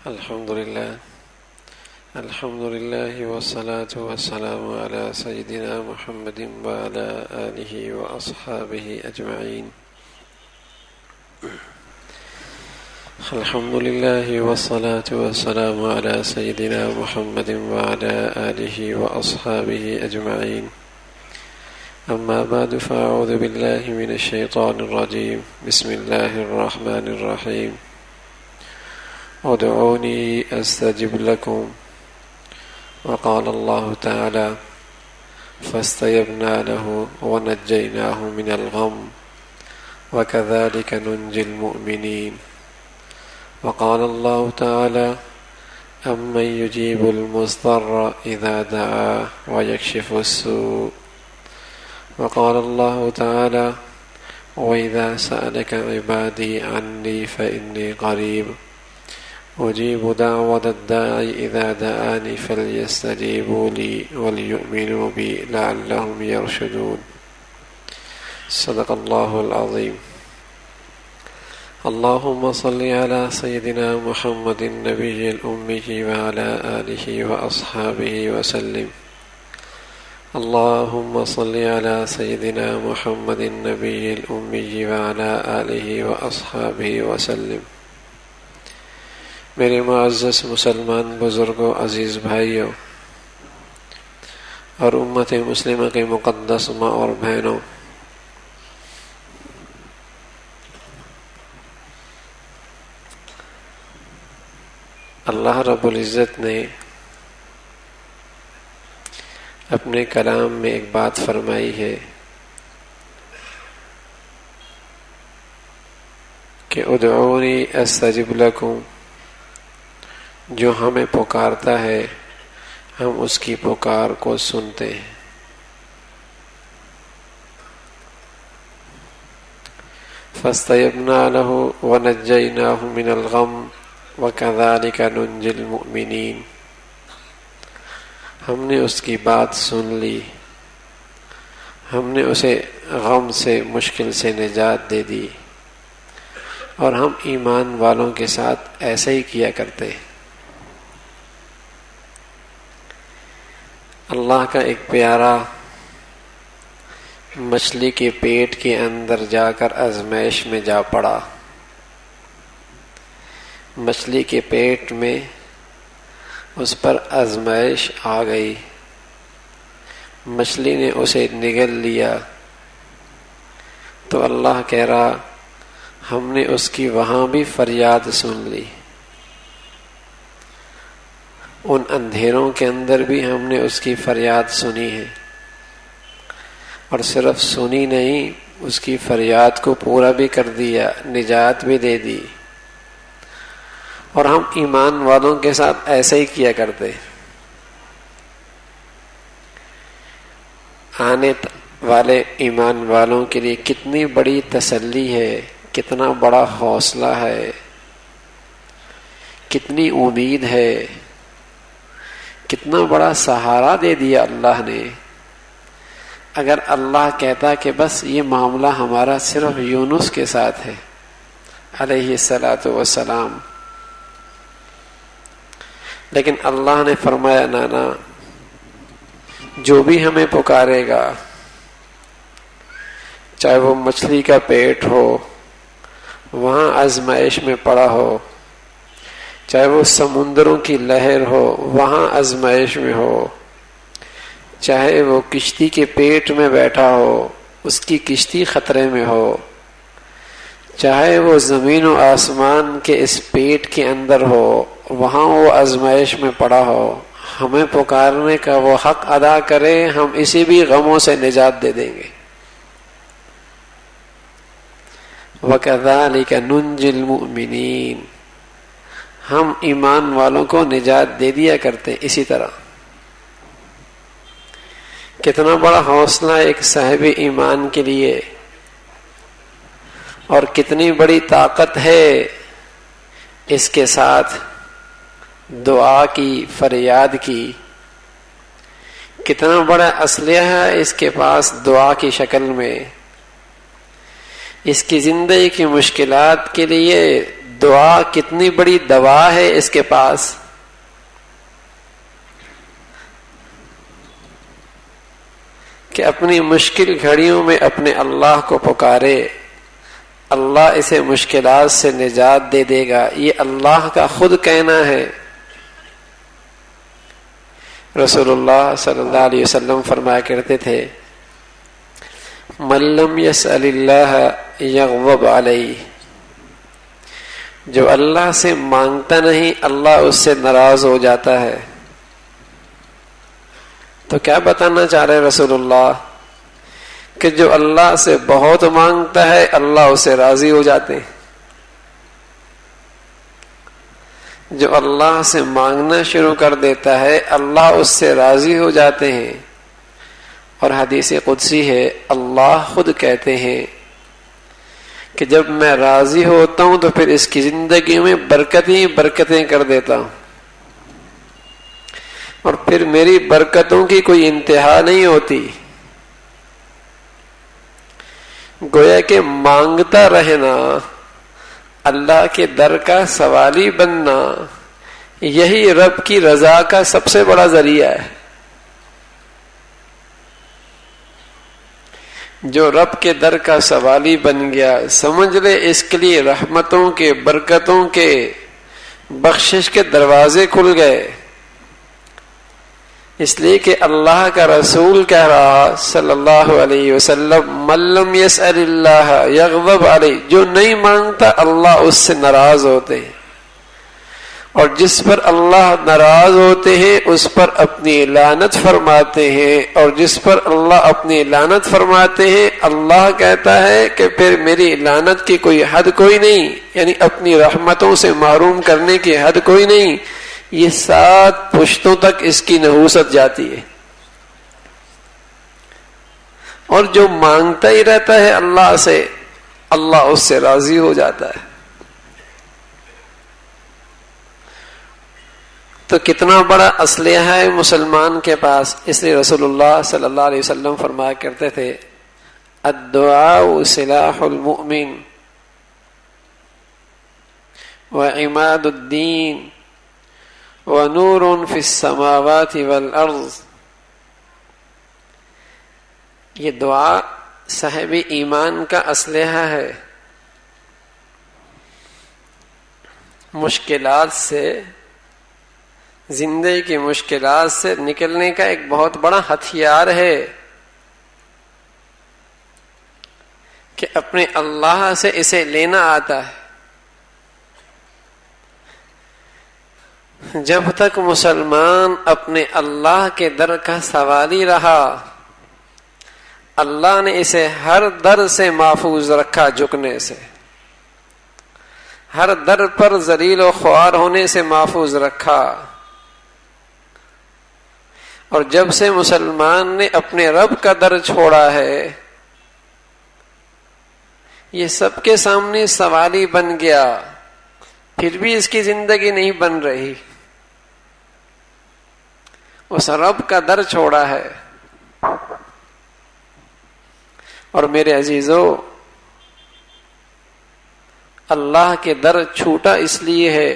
الحمد لله والصلاة والسلام على سيدنا محمد وعلى آله وأصحابه أجمعين. الحمد لله والصلاة والسلام على سيدنا محمد وعلى آله وأصحابه أجمعين. أما بعد، فأعوذ بالله من الشيطان الرجيم. بسم الله الرحمن الرحيم. ادعوني استجب لكم. وقال الله تعالى: فاستجبنا له ونجيناه من الغم وكذلك ننجي المؤمنين. وقال الله تعالى: أمن يجيب المضطر إذا دعاه ويكشف السوء. وقال الله تعالى: وإذا سألك عبادي عني فإني قريب أجيب دعوة الداعي إذا دعاني فليستجيبوا لي وليؤمنوا بي لعلهم يرشدون. صدق الله العظيم. اللهم صل على سيدنا محمد النبي الأمي وعلى آله وأصحابه وسلم. اللهم صل على سيدنا محمد النبي الأمي وعلى آله وأصحابه وسلم. میرے معزز مسلمان بزرگوں، عزیز بھائیوں اور امت مسلمہ کے مقدس ماں اور بہنوں، اللہ رب العزت نے اپنے کلام میں ایک بات فرمائی ہے کہ ادعونی استجب لکم. جو ہمیں پکارتا ہے ہم اس کی پکار کو سنتے ہیں. فاستجبنا له ونجيناه من الغم وكذلك ننجي المؤمنين. ہم نے اس کی بات سن لی، ہم نے اسے غم سے، مشکل سے نجات دے دی، اور ہم ایمان والوں کے ساتھ ایسا ہی کیا کرتے ہیں. اللہ کا ایک پیارا مچھلی کے پیٹ کے اندر جا کر آزمائش میں جا پڑا. مچھلی کے پیٹ میں اس پر آزمائش آ گئی، مچھلی نے اسے نگل لیا. تو اللہ کہہ رہا ہم نے اس کی وہاں بھی فریاد سن لی. ان اندھیروں کے اندر بھی ہم نے اس کی فریاد سنی ہے، اور صرف سنی نہیں، اس کی فریاد کو پورا بھی کر دیا، نجات بھی دے دی. اور ہم ایمان والوں کے ساتھ ایسا ہی کیا کرتے. آنے والے ایمان والوں کے لیے کتنی بڑی تسلی ہے، کتنا بڑا حوصلہ ہے، کتنی امید ہے، کتنا بڑا سہارا دے دیا اللہ نے. اگر اللہ کہتا کہ بس یہ معاملہ ہمارا صرف یونس کے ساتھ ہے علیہ الصلاۃ والسلام، لیکن اللہ نے فرمایا نانا، جو بھی ہمیں پکارے گا، چاہے وہ مچھلی کا پیٹ ہو، وہاں آزمائش میں پڑا ہو، چاہے وہ سمندروں کی لہر ہو، وہاں آزمائش میں ہو، چاہے وہ کشتی کے پیٹ میں بیٹھا ہو، اس کی کشتی خطرے میں ہو، چاہے وہ زمین و آسمان کے اس پیٹ کے اندر ہو، وہاں وہ آزمائش میں پڑا ہو، ہمیں پکارنے کا وہ حق ادا کرے، ہم اسی بھی غموں سے نجات دے دیں گے. وَكَذَلِكَ نُنْجِي الْمُؤْمِنِينَ. ہم ایمان والوں کو نجات دے دیا کرتے. اسی طرح کتنا بڑا حوصلہ ایک صاحب ایمان کے لیے، اور کتنی بڑی طاقت ہے اس کے ساتھ دعا کی، فریاد کی. کتنا بڑا اسلحہ ہے اس کے پاس دعا کی شکل میں. اس کی زندگی کی مشکلات کے لیے دعا کتنی بڑی دوا ہے اس کے پاس. کہ اپنی مشکل گھڑیوں میں اپنے اللہ کو پکارے، اللہ اسے مشکلات سے نجات دے دے گا. یہ اللہ کا خود کہنا ہے. رسول اللہ صلی اللہ علیہ وسلم فرمایا کرتے تھے من لم یسأل اللہ یغضب علیہ. جو اللہ سے مانگتا نہیں اللہ اس سے ناراض ہو جاتا ہے. تو کیا بتانا چاہ رہے رسول اللہ؟ کہ جو اللہ سے بہت مانگتا ہے اللہ اس سے راضی ہو جاتے ہیں. جو اللہ سے مانگنا شروع کر دیتا ہے اللہ اس سے راضی ہو جاتے ہیں. اور حدیث قدسی ہے، اللہ خود کہتے ہیں کہ جب میں راضی ہوتا ہوں تو پھر اس کی زندگی میں برکتیں کر دیتا ہوں، اور پھر میری برکتوں کی کوئی انتہا نہیں ہوتی. گویا کہ مانگتا رہنا، اللہ کے در کا سوالی بننا، یہی رب کی رضا کا سب سے بڑا ذریعہ ہے. جو رب کے در کا سوالی بن گیا سمجھ لے اس کے لیے رحمتوں کے، برکتوں کے، بخشش کے دروازے کھل گئے. اس لیے کہ اللہ کا رسول کہہ رہا صلی اللہ علیہ وسلم من لم یسأل اللہ یغضب علیہ. جو نہیں مانگتا اللہ اس سے ناراض ہوتے ہیں، اور جس پر اللہ ناراض ہوتے ہیں اس پر اپنی لعنت فرماتے ہیں، اور جس پر اللہ اپنی لعنت فرماتے ہیں اللہ کہتا ہے کہ پھر میری لعنت کی کوئی حد کوئی نہیں، یعنی اپنی رحمتوں سے محروم کرنے کی حد کوئی نہیں. یہ 7 پشتوں تک اس کی نحوست جاتی ہے. اور جو مانگتا ہی رہتا ہے اللہ سے اللہ اس سے راضی ہو جاتا ہے. تو کتنا بڑا اسلحہ ہے مسلمان کے پاس. اس لیے رسول اللہ صلی اللہ علیہ وسلم فرمایا کرتے تھے الدعاء سلاح المؤمن وعماد الدین ونور فی السماوات والارض. یہ دعا صاحب ایمان کا اسلحہ ہے. مشکلات سے، زندگی کی مشکلات سے نکلنے کا ایک بہت بڑا ہتھیار ہے کہ اپنے اللہ سے اسے لینا آتا ہے. جب تک مسلمان اپنے اللہ کے در کا سوالی رہا اللہ نے اسے ہر در سے محفوظ رکھا، جھکنے سے، ہر در پر ذلیل و خوار ہونے سے محفوظ رکھا. اور جب سے مسلمان نے اپنے رب کا در چھوڑا ہے یہ سب کے سامنے سوالی بن گیا، پھر بھی اس کی زندگی نہیں بن رہی. اس رب کا در چھوڑا ہے. اور میرے عزیزو، اللہ کے در چھوٹا اس لیے ہے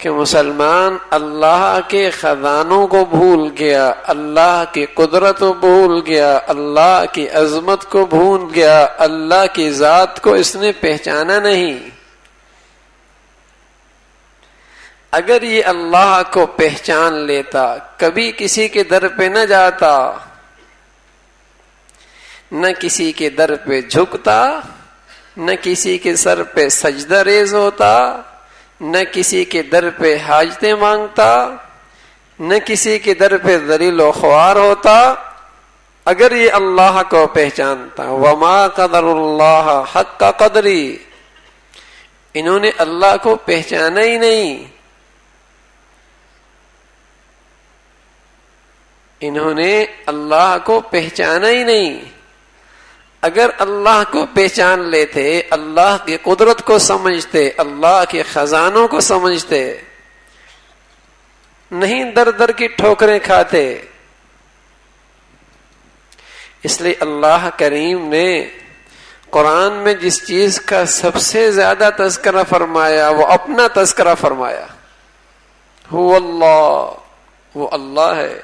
کہ مسلمان اللہ کے خزانوں کو بھول گیا، اللہ کی قدرت کو بھول گیا، اللہ کی عظمت کو بھول گیا، اللہ کی ذات کو اس نے پہچانا نہیں. اگر یہ اللہ کو پہچان لیتا کبھی کسی کے در پہ نہ جاتا، نہ کسی کے در پہ جھکتا، نہ کسی کے سر پہ سجدہ ریز ہوتا، نہ کسی کے در پہ حاجتیں مانگتا، نہ کسی کے در پہ ذلیل و خوار ہوتا. اگر یہ اللہ کو پہچانتا. وما قدر اللہ حق قدری، انہوں نے اللہ کو پہچانا ہی نہیں. انہوں نے اللہ کو پہچانا ہی نہیں. اگر اللہ کو پہچان لیتے، اللہ کی قدرت کو سمجھتے، اللہ کے خزانوں کو سمجھتے، نہیں در در کی ٹھوکریں کھاتے. اس لیے اللہ کریم نے قرآن میں جس چیز کا سب سے زیادہ تذکرہ فرمایا وہ اپنا تذکرہ فرمایا، هو اللہ، وہ اللہ ہے۔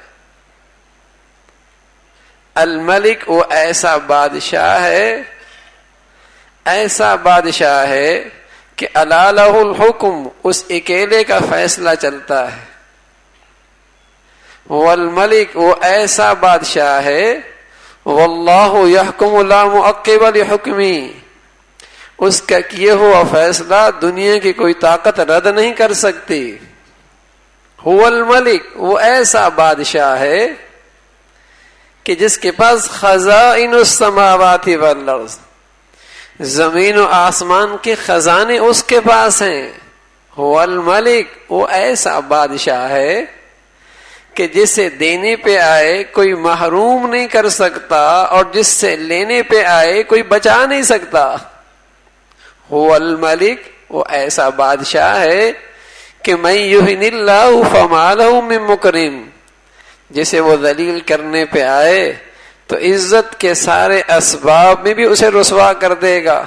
الملک، وہ ایسا بادشاہ ہے، ایسا بادشاہ ہے کہ الا لہ الحکم، اس اکیلے کا فیصلہ چلتا ہے۔ والملک، وہ ایسا بادشاہ ہے، واللہ یحکم لا معقب لحکمی، اس کا کیے ہوا فیصلہ دنیا کی کوئی طاقت رد نہیں کر سکتی۔ هو الملک، وہ ایسا بادشاہ ہے کہ جس کے پاس خزائن السماوات والارض، زمین و آسمان کے خزانے اس کے پاس ہیں۔ هو الملک، وہ ایسا بادشاہ ہے کہ جسے دینے پہ آئے کوئی محروم نہیں کر سکتا، اور جس سے لینے پہ آئے کوئی بچا نہیں سکتا۔ هو الملک، وہ ایسا بادشاہ ہے کہ من یہن اللہ فما لہ من مکرم، جسے وہ ذلیل کرنے پہ آئے تو عزت کے سارے اسباب میں بھی اسے رسوا کر دے گا،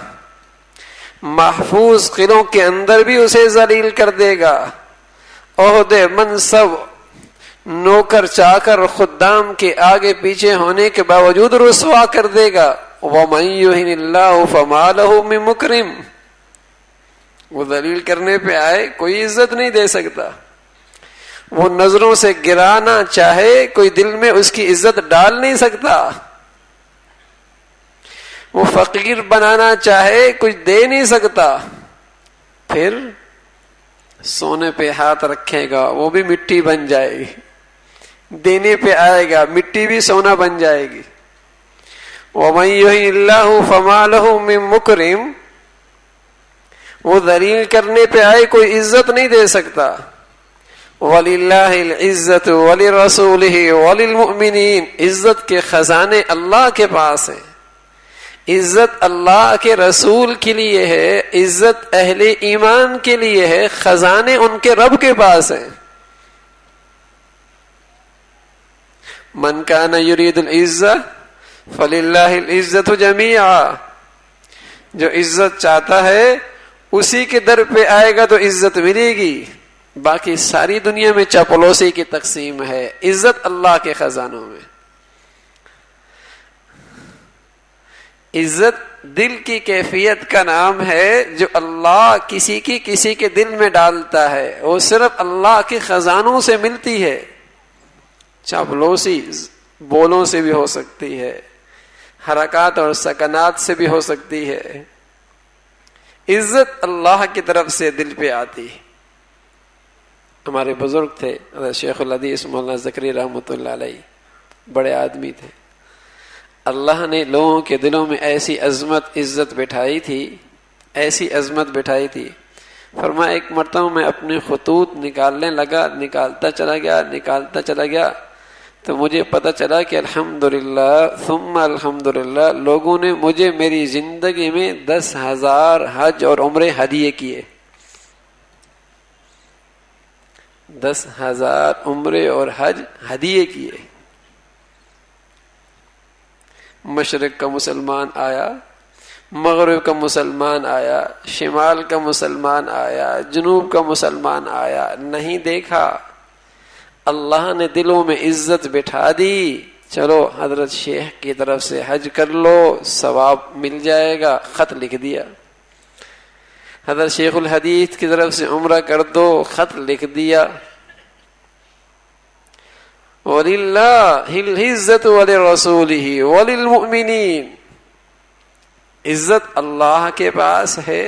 محفوظ قلعوں کے اندر بھی اسے ذلیل کر دے گا، عہدے منصب نوکر چاکر خدام کے آگے پیچھے ہونے کے باوجود رسوا کر دے گا۔ وَمَن يُهِنِ اللَّهُ فَمَا لَهُ مِن مُكْرِمٍ، وہ ذلیل کرنے پہ آئے کوئی عزت نہیں دے سکتا، وہ نظروں سے گرانا چاہے کوئی دل میں اس کی عزت ڈال نہیں سکتا، وہ فقیر بنانا چاہے کچھ دے نہیں سکتا، پھر سونے پہ ہاتھ رکھے گا وہ بھی مٹی بن جائے گی، دینے پہ آئے گا مٹی بھی سونا بن جائے گی۔ وَمَن يُهِنِ اللَّهُ فَمَا لَهُ مِن مُكْرِمٍ، وہ ذلیل کرنے پہ آئے کوئی عزت نہیں دے سکتا۔ وَلِلَّهِ الْعِزَّةُ وَلِرَسُولِهِ وَلِلْمُؤْمِنِينَ، عزت کے خزانے اللہ کے پاس ہیں، عزت اللہ کے رسول کے لیے ہے، عزت اہل ایمان کے لیے ہے، خزانے ان کے رب کے پاس ہیں۔ من کان یرید العزہ فللہ العزت جمیعا، جو عزت چاہتا ہے اسی کے در پہ آئے گا تو عزت ملے گی، باقی ساری دنیا میں چاپلوسی کی تقسیم ہے، عزت اللہ کے خزانوں میں۔ عزت دل کی کیفیت کا نام ہے جو اللہ کسی کے دل میں ڈالتا ہے، وہ صرف اللہ کے خزانوں سے ملتی ہے۔ چاپلوسی بولوں سے بھی ہو سکتی ہے، حرکات اور سکنات سے بھی ہو سکتی ہے، عزت اللہ کی طرف سے دل پہ آتی ہے۔ ہمارے بزرگ تھے شیخ الحدیث مولانا زکریا رحمۃ اللہ علیہ، بڑے آدمی تھے، اللہ نے لوگوں کے دلوں میں ایسی عظمت عزت بٹھائی تھی، ایسی عظمت بٹھائی تھی، فرمایا ایک مرتبہ میں اپنے خطوط نکالنے لگا، نکالتا چلا گیا تو مجھے پتہ چلا کہ الحمدللہ ثم الحمدللہ لوگوں نے مجھے میری زندگی میں 10,000 حج اور عمرے ہدیے کیے، 10,000 عمرے اور حج ہدیے کیے۔ مشرق کا مسلمان آیا، مغرب کا مسلمان آیا، شمال کا مسلمان آیا، جنوب کا مسلمان آیا، نہیں دیکھا، اللہ نے دلوں میں عزت بٹھا دی، چلو حضرت شیخ کی طرف سے حج کر لو ثواب مل جائے گا، خط لکھ دیا، حضرت شیخ الحدیث کی طرف سے عمرہ کر دو، خط لکھ دیا۔ وَلِلَّهِ الْعِزَّةُ وَلِرَسُولِهِ وَلِلْمُؤْمِنِينَ، عزت اللہ کے پاس ہے۔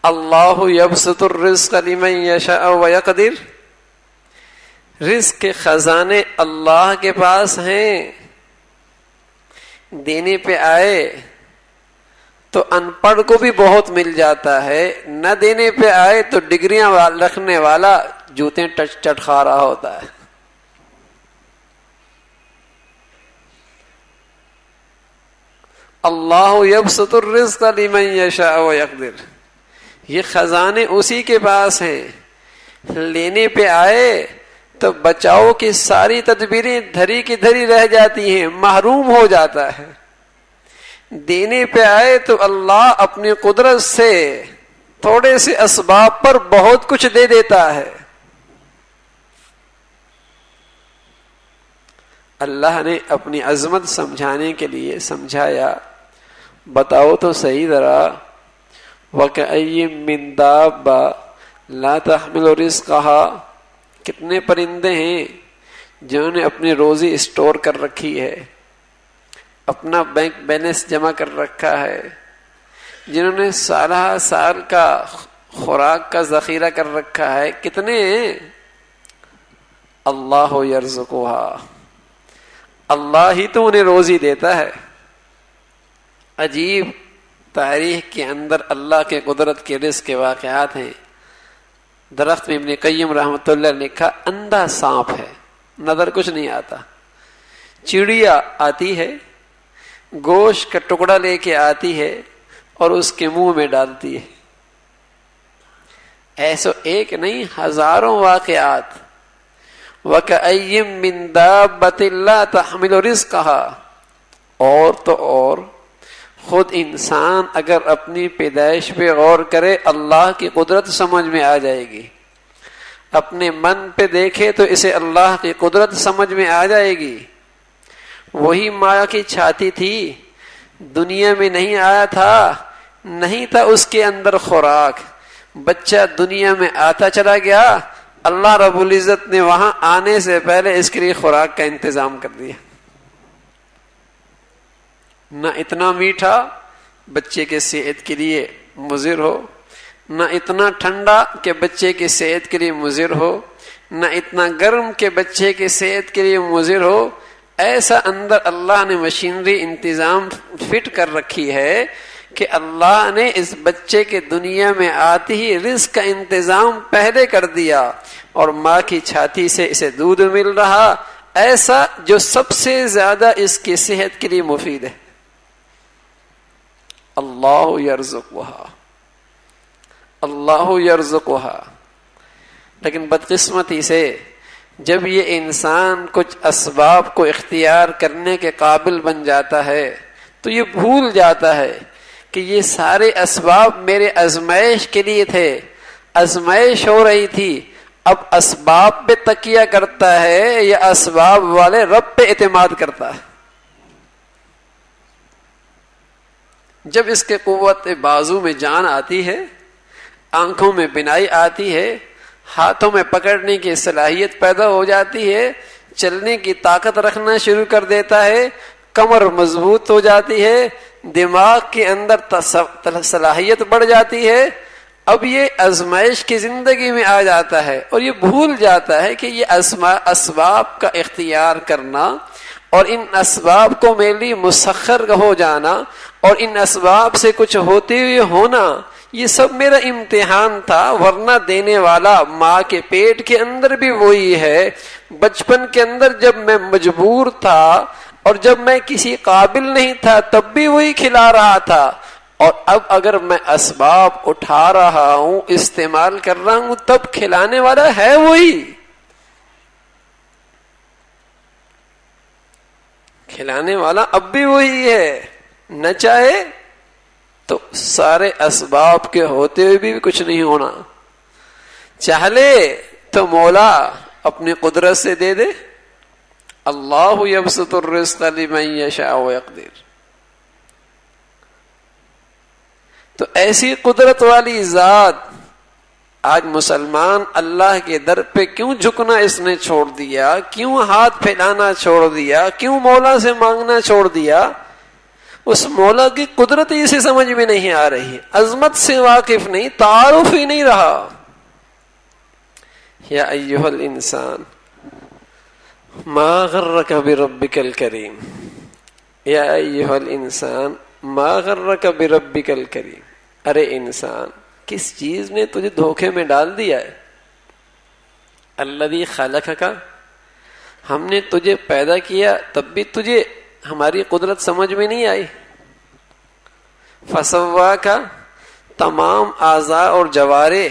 اللہ یبسط الرزق لمن یشاء ویقدر، رزق کے خزانے اللہ کے پاس ہیں، دینے پہ آئے تو ان پڑھ کو بھی بہت مل جاتا ہے، نہ دینے پہ آئے تو ڈگریاں رکھنے والا جوتے چٹکھا رہا ہوتا ہے۔ اللہ یبسط الرزق لمن یشاء ویقدر، یہ خزانے اسی کے پاس ہیں، لینے پہ آئے تو بچاؤ کی ساری تدبیریں دھری کی دھری رہ جاتی ہیں، محروم ہو جاتا ہے۔ دینے پہ آئے تو اللہ اپنی قدرت سے تھوڑے سے اسباب پر بہت کچھ دے دیتا ہے. اللہ نے اپنی عظمت سمجھانے کے لیے سمجھایا. بتاؤ تو صحیح ذرا، وَكَأَيٍّ مِّن دَابَّةٍ لَا تَحْمِلُ رِزْقَهَا، کتنے پرندے ہیں جنہوں نے اپنی روزی اسٹور کر رکھی ہے، اپنا بینک بیلنس جمع کر رکھا ہے، جنہوں نے سالہ سال کا خوراک کا ذخیرہ کر رکھا ہے. کتنے ہیں؟ اللہ یرزقها، اللہ ہی تو انہیں روزی دیتا ہے. عجیب تاریخ کے اندر اللہ کے قدرت کے رزق کے واقعات ہیں. درخت میں ابن قیم رحمۃ اللہ نے لکھا اندھا سانپ ہے، نظر کچھ نہیں آتا. چڑیا آتی ہے، گوشت کا ٹکڑا لے کے آتی ہے اور اس کے منہ میں ڈالتی ہے. ایسو ایک نہیں، ہزاروں واقعات. وَكَأَيٍّ مِّن دَابَّةٍ لَا تَحْمِلُ رِزْقَهَا. اور تو اور خود انسان اگر اپنی پیدائش پہ غور کرے اللہ کی قدرت سمجھ میں آ جائے گی. اپنے من پہ دیکھے تو اسے اللہ کی قدرت سمجھ میں آ جائے گی. وہی ماں کی چھاتی تھی، دنیا میں نہیں آیا تھا، نہیں تھا اس کے اندر خوراک، بچہ دنیا میں آتا چلا گیا. اللہ رب العزت نے وہاں آنے سے پہلے اس کے لیے خوراک کا انتظام کر دیا. نہ اتنا میٹھا بچے کے صحت کے لیے مضر ہو، نہ اتنا ٹھنڈا کہ بچے کی صحت کے لیے مضر ہو، نہ اتنا گرم کہ بچے کی صحت کے لیے مضر ہو. ایسا اندر اللہ نے مشینری انتظام فٹ کر رکھی ہے کہ اللہ نے اس بچے کے دنیا میں آتے ہی رزق کا انتظام پہلے کر دیا، اور ماں کی چھاتی سے اسے دودھ مل رہا ایسا جو سب سے زیادہ اس کی صحت کے لیے مفید ہے. اللہ یرزقها، اللہ یرزقها. لیکن بدقسمتی سے جب یہ انسان کچھ اسباب کو اختیار کرنے کے قابل بن جاتا ہے تو یہ بھول جاتا ہے کہ یہ سارے اسباب میرے آزمائش کے لیے تھے، آزمائش ہو رہی تھی. اب اسباب پہ تکیہ کرتا ہے یا اسباب والے رب پہ اعتماد کرتا ہے. جب اس کے قوت بازو میں جان آتی ہے، آنکھوں میں بینائی آتی ہے، ہاتھوں میں پکڑنے کی صلاحیت پیدا ہو جاتی ہے، چلنے کی طاقت رکھنا شروع کر دیتا ہے، کمر مضبوط ہو جاتی ہے، دماغ کے اندر صلاحیت بڑھ جاتی ہے. اب یہ آزمائش کی زندگی میں آ جاتا ہے اور یہ بھول جاتا ہے کہ یہ اسباب کا اختیار کرنا اور ان اسباب کو میرے لیے مسخر ہو جانا اور ان اسباب سے کچھ ہوتے ہوئے ہونا، یہ سب میرا امتحان تھا. ورنہ دینے والا ماں کے پیٹ کے اندر بھی وہی ہے. بچپن کے اندر جب میں مجبور تھا اور جب میں کسی قابل نہیں تھا تب بھی وہی کھلا رہا تھا، اور اب اگر میں اسباب اٹھا رہا ہوں، استعمال کر رہا ہوں، تب کھلانے والا ہے وہی. کھلانے والا اب بھی وہی ہے. نہ چاہے تو سارے اسباب کے ہوتے ہوئے بھی کچھ نہیں ہونا، چاہ لے تو مولا اپنی قدرت سے دے دے. اللہ یبسط الرزق لمن یشاء ویقدر. تو ایسی قدرت والی ذات آج مسلمان اللہ کے در پہ کیوں جھکنا اس نے چھوڑ دیا، کیوں ہاتھ پھیلانا چھوڑ دیا، کیوں مولا سے مانگنا چھوڑ دیا؟ اس مولا کی قدرت ہی اسے سمجھ میں نہیں آ رہی، عظمت سے واقف نہیں، تعارف ہی نہیں رہا. یا ایھا الانسان ما غرک بربک الکریم، یا ایھا الانسان ما غرک بربک الکریم. ارے انسان، کس چیز نے تجھے دھوکے میں ڈال دیا ہے؟ الذی خلقک، ہم نے تجھے پیدا کیا تب بھی تجھے ہماری قدرت سمجھ میں نہیں آئی. فسواک، تمام اعضاء اور جوارح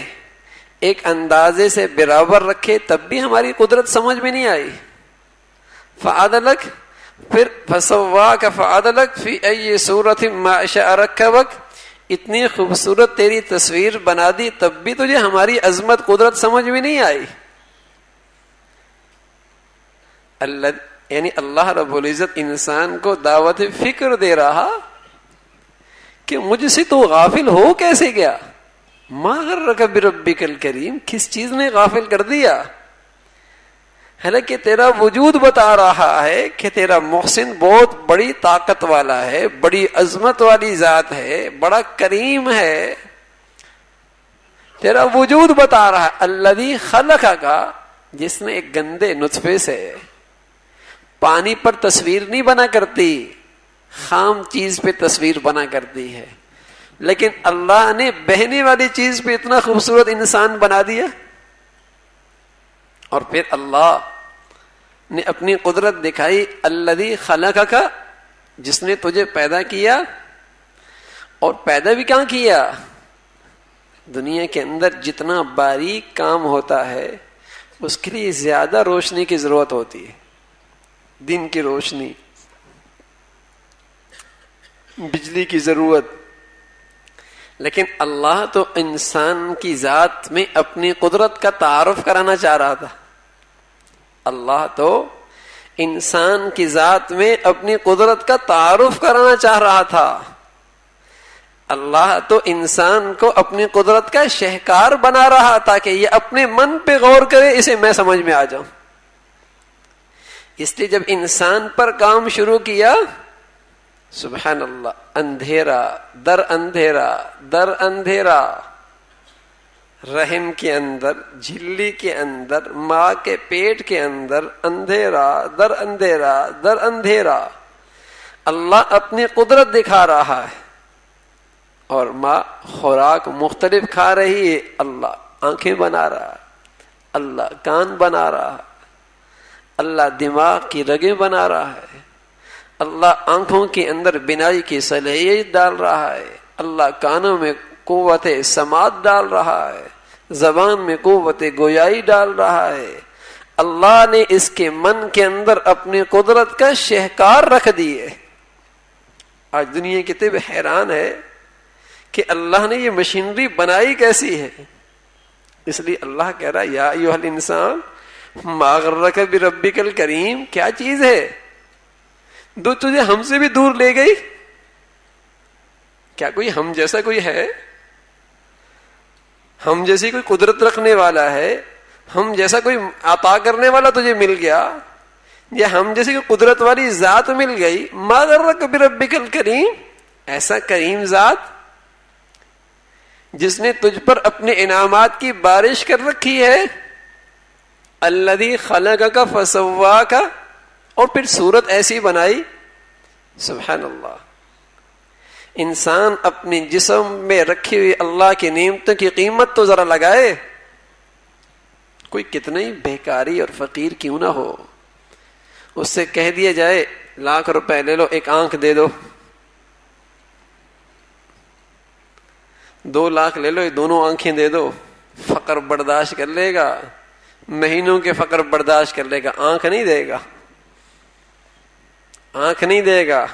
ایک اندازے سے برابر رکھے تب بھی ہماری قدرت سمجھ میں نہیں آئی. فعدلک، پھر فسواک فعدلک فی ای صورت ما شاء رکبک، اتنی خوبصورت تیری تصویر بنا دی، تب بھی تجھے ہماری عظمت قدرت سمجھ میں نہیں آئی. یعنی اللہ رب العزت انسان کو دعوت فکر دے رہا کہ مجھ سے تو غافل ہو کیسے گیا. ما غرک بربک الکریم، کس چیز نے غافل کر دیا؟ حالانکہ تیرا وجود بتا رہا ہے کہ تیرا محسن بہت بڑی طاقت والا ہے، بڑی عظمت والی ذات ہے، بڑا کریم ہے. تیرا وجود بتا رہا ہے. الذی خلقک، جس نے ایک گندے نطفے سے، پانی پر تصویر نہیں بنا کرتی، خام چیز پہ تصویر بنا کرتی ہے، لیکن اللہ نے بہنے والی چیز پہ اتنا خوبصورت انسان بنا دیا. اور پھر اللہ نے اپنی قدرت دکھائی. الذی خلقک، جس نے تجھے پیدا کیا، اور پیدا بھی کہاں کیا؟ دنیا کے اندر جتنا باریک کام ہوتا ہے اس کے لیے زیادہ روشنی کی ضرورت ہوتی ہے، دن کی روشنی، بجلی کی ضرورت. لیکن اللہ تو انسان کی ذات میں اپنی قدرت کا تعارف کرانا چاہ رہا تھا. اللہ تو انسان کی ذات میں اپنی قدرت کا تعارف کرانا چاہ رہا تھا. اللہ تو انسان کو اپنی قدرت کا شہکار بنا رہا تھا کہ یہ اپنے من پہ غور کرے، اسے میں سمجھ میں آ جاؤں. اس لیے جب انسان پر کام شروع کیا، سبحان اللہ، اندھیرا در اندھیرا در اندھیرا، رحم کے اندر، جھلی کے اندر، ماں کے پیٹ کے اندر اندھیرا در اندھیرا در اندھیرا. اللہ اپنی قدرت دکھا رہا ہے، اور ماں خوراک مختلف کھا رہی ہے. اللہ آنکھیں بنا رہا ہے، اللہ کان بنا رہا ہے، اللہ دماغ کی رگیں بنا رہا ہے، اللہ آنکھوں کے اندر بینائی کی صلاحیت ڈال رہا ہے، اللہ کانوں میں قوت سماعت ڈال رہا ہے، زبان میں قوت گویائی ڈال رہا ہے. اللہ نے اس کے من کے اندر اپنی قدرت کا شہکار رکھ دیے. آج دنیا کے طب حیران ہے کہ اللہ نے یہ مشینری بنائی کیسی ہے. اس لیے اللہ کہہ رہا ہے یا ایھا الانسان ما غرک بربک الکریم، کیا چیز ہے جو تجھے ہم سے بھی دور لے گئی؟ کیا کوئی ہم جیسا کوئی ہے؟ ہم جیسی کوئی قدرت رکھنے والا ہے؟ ہم جیسا کوئی عطا کرنے والا تجھے مل گیا؟ یا ہم جیسی کوئی قدرت والی ذات مل گئی؟ ما غرک بربک الکریم، ایسا کریم ذات جس نے تجھ پر اپنے انعامات کی بارش کر رکھی ہے. الذی خلقک فسواک، اور پھر صورت ایسی بنائی. سبحان اللہ. انسان اپنے جسم میں رکھی ہوئی اللہ کی نعمتوں کی قیمت تو ذرا لگائے. کوئی کتنا ہی بھیکاری اور فقیر کیوں نہ ہو، اس سے کہہ دیا جائے 1,00,000 روپے لے لو، ایک آنکھ دے دو، 2,00,000 لے لو، یہ دونوں آنکھیں دے دو، فقر برداشت کر لے گا، مہینوں کے فقر برداشت کر لے گا، آنکھ نہیں دے گا. آنکھ نہیں دے گا.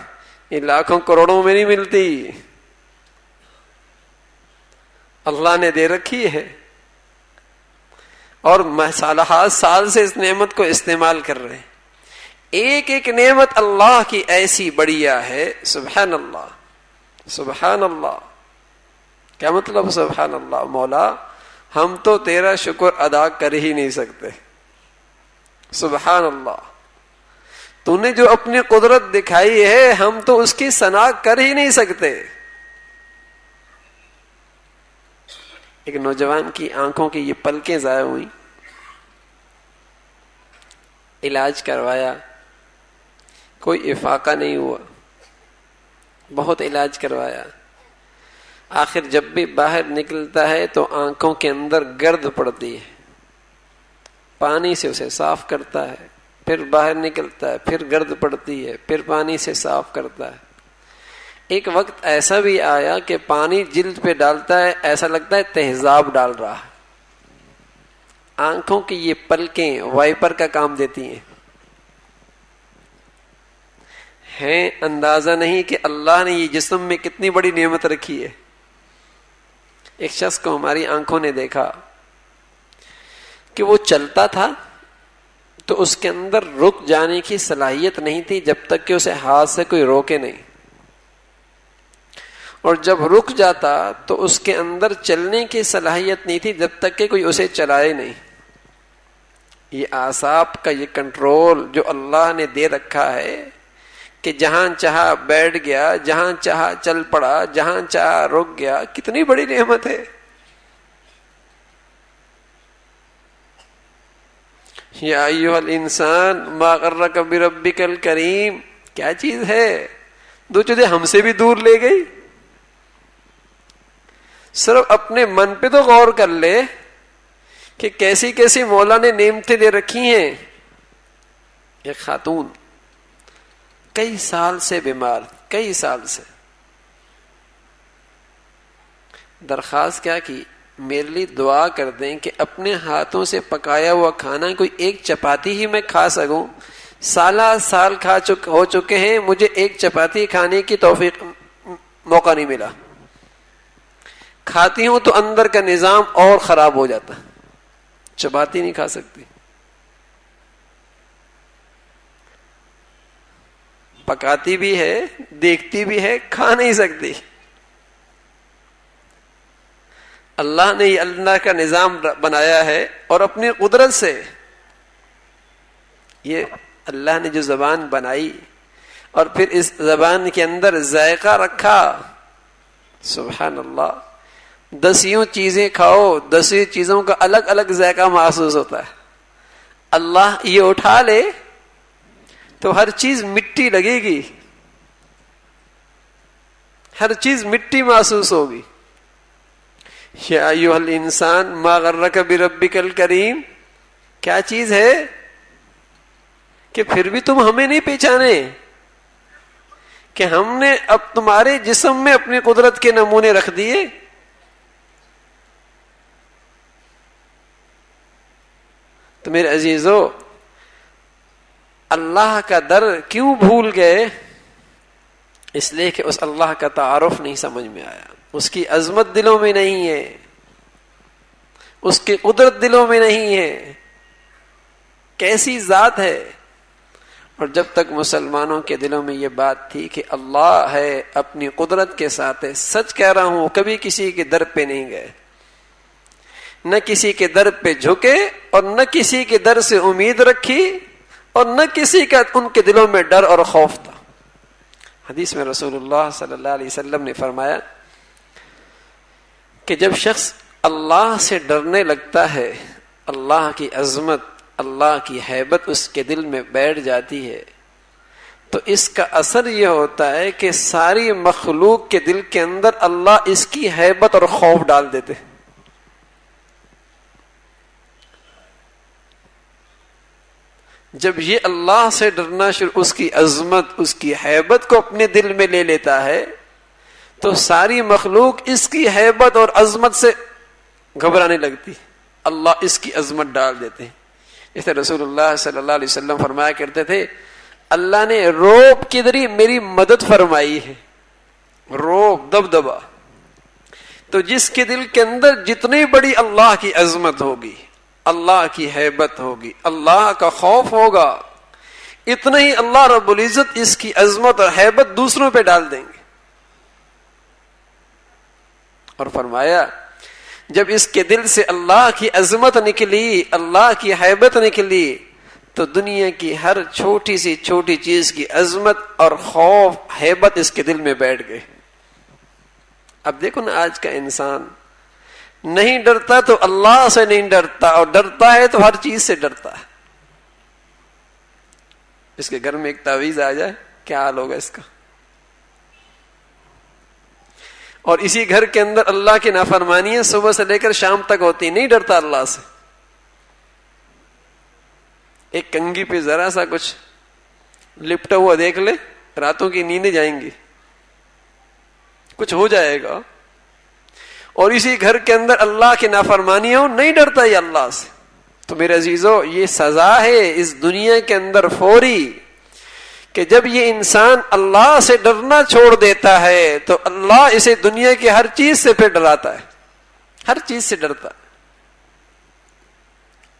یہ لاکھوں کروڑوں میں نہیں ملتی، اللہ نے دے رکھی ہے. اور صالحات سال سے اس نعمت کو استعمال کر رہے ہیں. ایک ایک نعمت اللہ کی ایسی بڑھیا ہے. سبحان اللہ سبحان اللہ. کیا مطلب سبحان اللہ؟ مولا ہم تو تیرا شکر ادا کر ہی نہیں سکتے. سبحان اللہ. تو نے جو اپنی قدرت دکھائی ہے ہم تو اس کی ثنا کر ہی نہیں سکتے. ایک نوجوان کی آنکھوں کی یہ پلکیں ضائع ہوئی، علاج کروایا، کوئی افاقہ نہیں ہوا، بہت علاج کروایا. آخر جب بھی باہر نکلتا ہے تو آنکھوں کے اندر گرد پڑتی ہے، پانی سے اسے صاف کرتا ہے، پھر باہر نکلتا ہے، پھر گرد پڑتی ہے، پھر پانی سے صاف کرتا ہے. ایک وقت ایسا بھی آیا کہ پانی جلد پہ ڈالتا ہے ایسا لگتا ہے تیزاب ڈال رہا ہے. آنکھوں کی یہ پلکیں وائپر کا کام دیتی ہیں. ہے اندازہ نہیں کہ اللہ نے یہ جسم میں کتنی بڑی نعمت رکھی ہے. ایک شخص کو ہماری آنکھوں نے دیکھا کہ وہ چلتا تھا تو اس کے اندر رک جانے کی صلاحیت نہیں تھی جب تک کہ اسے ہاتھ سے کوئی روکے نہیں، اور جب رک جاتا تو اس کے اندر چلنے کی صلاحیت نہیں تھی جب تک کہ کوئی اسے چلائے نہیں. یہ اعصاب کا یہ کنٹرول جو اللہ نے دے رکھا ہے کہ جہاں چاہا بیٹھ گیا، جہاں چاہا چل پڑا، جہاں چاہا رک گیا، کتنی بڑی نعمت ہے. یا ایھا الانسان ما غرک بربک الکریم، کیا چیز ہے دو چیزیں ہم سے بھی دور لے گئی. صرف اپنے من پہ تو غور کر لے کہ کیسی کیسی مولا نے نعمتیں دے رکھی ہیں. ایک خاتون کئی سال سے بیمار، کئی سال سے، درخواست کیا کی، میرے لیے دعا کر دیں کہ اپنے ہاتھوں سے پکایا ہوا کھانا کوئی ایک چپاتی ہی میں کھا سکوں. سالہ سال ہو چکے ہیں، مجھے ایک چپاتی کھانے کی توفیق موقع نہیں ملا. کھاتی ہوں تو اندر کا نظام اور خراب ہو جاتا، چپاتی نہیں کھا سکتی. پکاتی بھی ہے، دیکھتی بھی ہے، کھا نہیں سکتی. اللہ نے یہ اللہ کا نظام بنایا ہے، اور اپنی قدرت سے یہ اللہ نے جو زبان بنائی اور پھر اس زبان کے اندر ذائقہ رکھا، سبحان اللہ. 10 چیزیں کھاؤ، 10 چیزوں کا الگ الگ ذائقہ محسوس ہوتا ہے. اللہ یہ اٹھا لے تو ہر چیز مٹی لگے گی، ہر چیز مٹی محسوس ہوگی. یا ایھا الانسان ما غرک بربک الکریم، کیا چیز ہے کہ پھر بھی تم ہمیں نہیں پہچانے کہ ہم نے اب تمہارے جسم میں اپنی قدرت کے نمونے رکھ دیے. تو میرے عزیزو، اللہ کا در کیوں بھول گئے؟ اس لیے کہ اس اللہ کا تعارف نہیں سمجھ میں آیا، اس کی عظمت دلوں میں نہیں ہے، اس کی قدرت دلوں میں نہیں ہے، کیسی ذات ہے. اور جب تک مسلمانوں کے دلوں میں یہ بات تھی کہ اللہ ہے، اپنی قدرت کے ساتھ ہے، سچ کہہ رہا ہوں کبھی کسی کے در پہ نہیں گئے، نہ کسی کے در پہ جھکے، اور نہ کسی کے در سے امید رکھی، اور نہ کسی کا ان کے دلوں میں ڈر اور خوف تھا. حدیث میں رسول اللہ صلی اللہ علیہ وسلم نے فرمایا کہ جب شخص اللہ سے ڈرنے لگتا ہے، اللہ کی عظمت، اللہ کی ہیبت اس کے دل میں بیٹھ جاتی ہے، تو اس کا اثر یہ ہوتا ہے کہ ساری مخلوق کے دل کے اندر اللہ اس کی ہیبت اور خوف ڈال دیتے. جب یہ اللہ سے ڈرنا شروع، اس کی عظمت، اس کی ہیبت کو اپنے دل میں لے لیتا ہے، تو ساری مخلوق اس کی ہیبت اور عظمت سے گھبرانے لگتی، اللہ اس کی عظمت ڈال دیتے. اس طرح رسول اللہ صلی اللہ علیہ وسلم فرمایا کرتے تھے، اللہ نے روب کے ذریعے میری مدد فرمائی ہے. روب، دبدبا. تو جس کے دل کے اندر جتنی بڑی اللہ کی عظمت ہوگی، اللہ کی ہیبت ہوگی، اللہ کا خوف ہوگا، اتنا ہی اللہ رب العزت اس کی عظمت اور ہیبت دوسروں پہ ڈال دیں گے. اور فرمایا جب اس کے دل سے اللہ کی عظمت نکلی، اللہ کی ہیبت نکلی، تو دنیا کی ہر چھوٹی سی چھوٹی چیز کی عظمت اور خوف، ہیبت اس کے دل میں بیٹھ گئے. اب دیکھو نا، آج کا انسان نہیں ڈرتا تو اللہ سے نہیں ڈرتا، اور ڈرتا ہے تو ہر چیز سے ڈرتا ہے. اس کے گھر میں ایک تعویذ آ جائے، کیا حال ہوگا اس کا؟ اور اسی گھر کے اندر اللہ کی نافرمانیاں صبح سے لے کر شام تک ہوتی، نہیں ڈرتا اللہ سے. ایک کنگھی پہ ذرا سا کچھ لپٹا ہوا دیکھ لے، راتوں کی نیندیں جائیں گی، کچھ ہو جائے گا. اور اسی گھر کے اندر اللہ کی نافرمانیاں ہو، نہیں ڈرتا یہ اللہ سے. تو میرے عزیزو، یہ سزا ہے اس دنیا کے اندر فوری، کہ جب یہ انسان اللہ سے ڈرنا چھوڑ دیتا ہے تو اللہ اسے دنیا کی ہر چیز سے پھر ڈراتا ہے، ہر چیز سے ڈرتا ہے.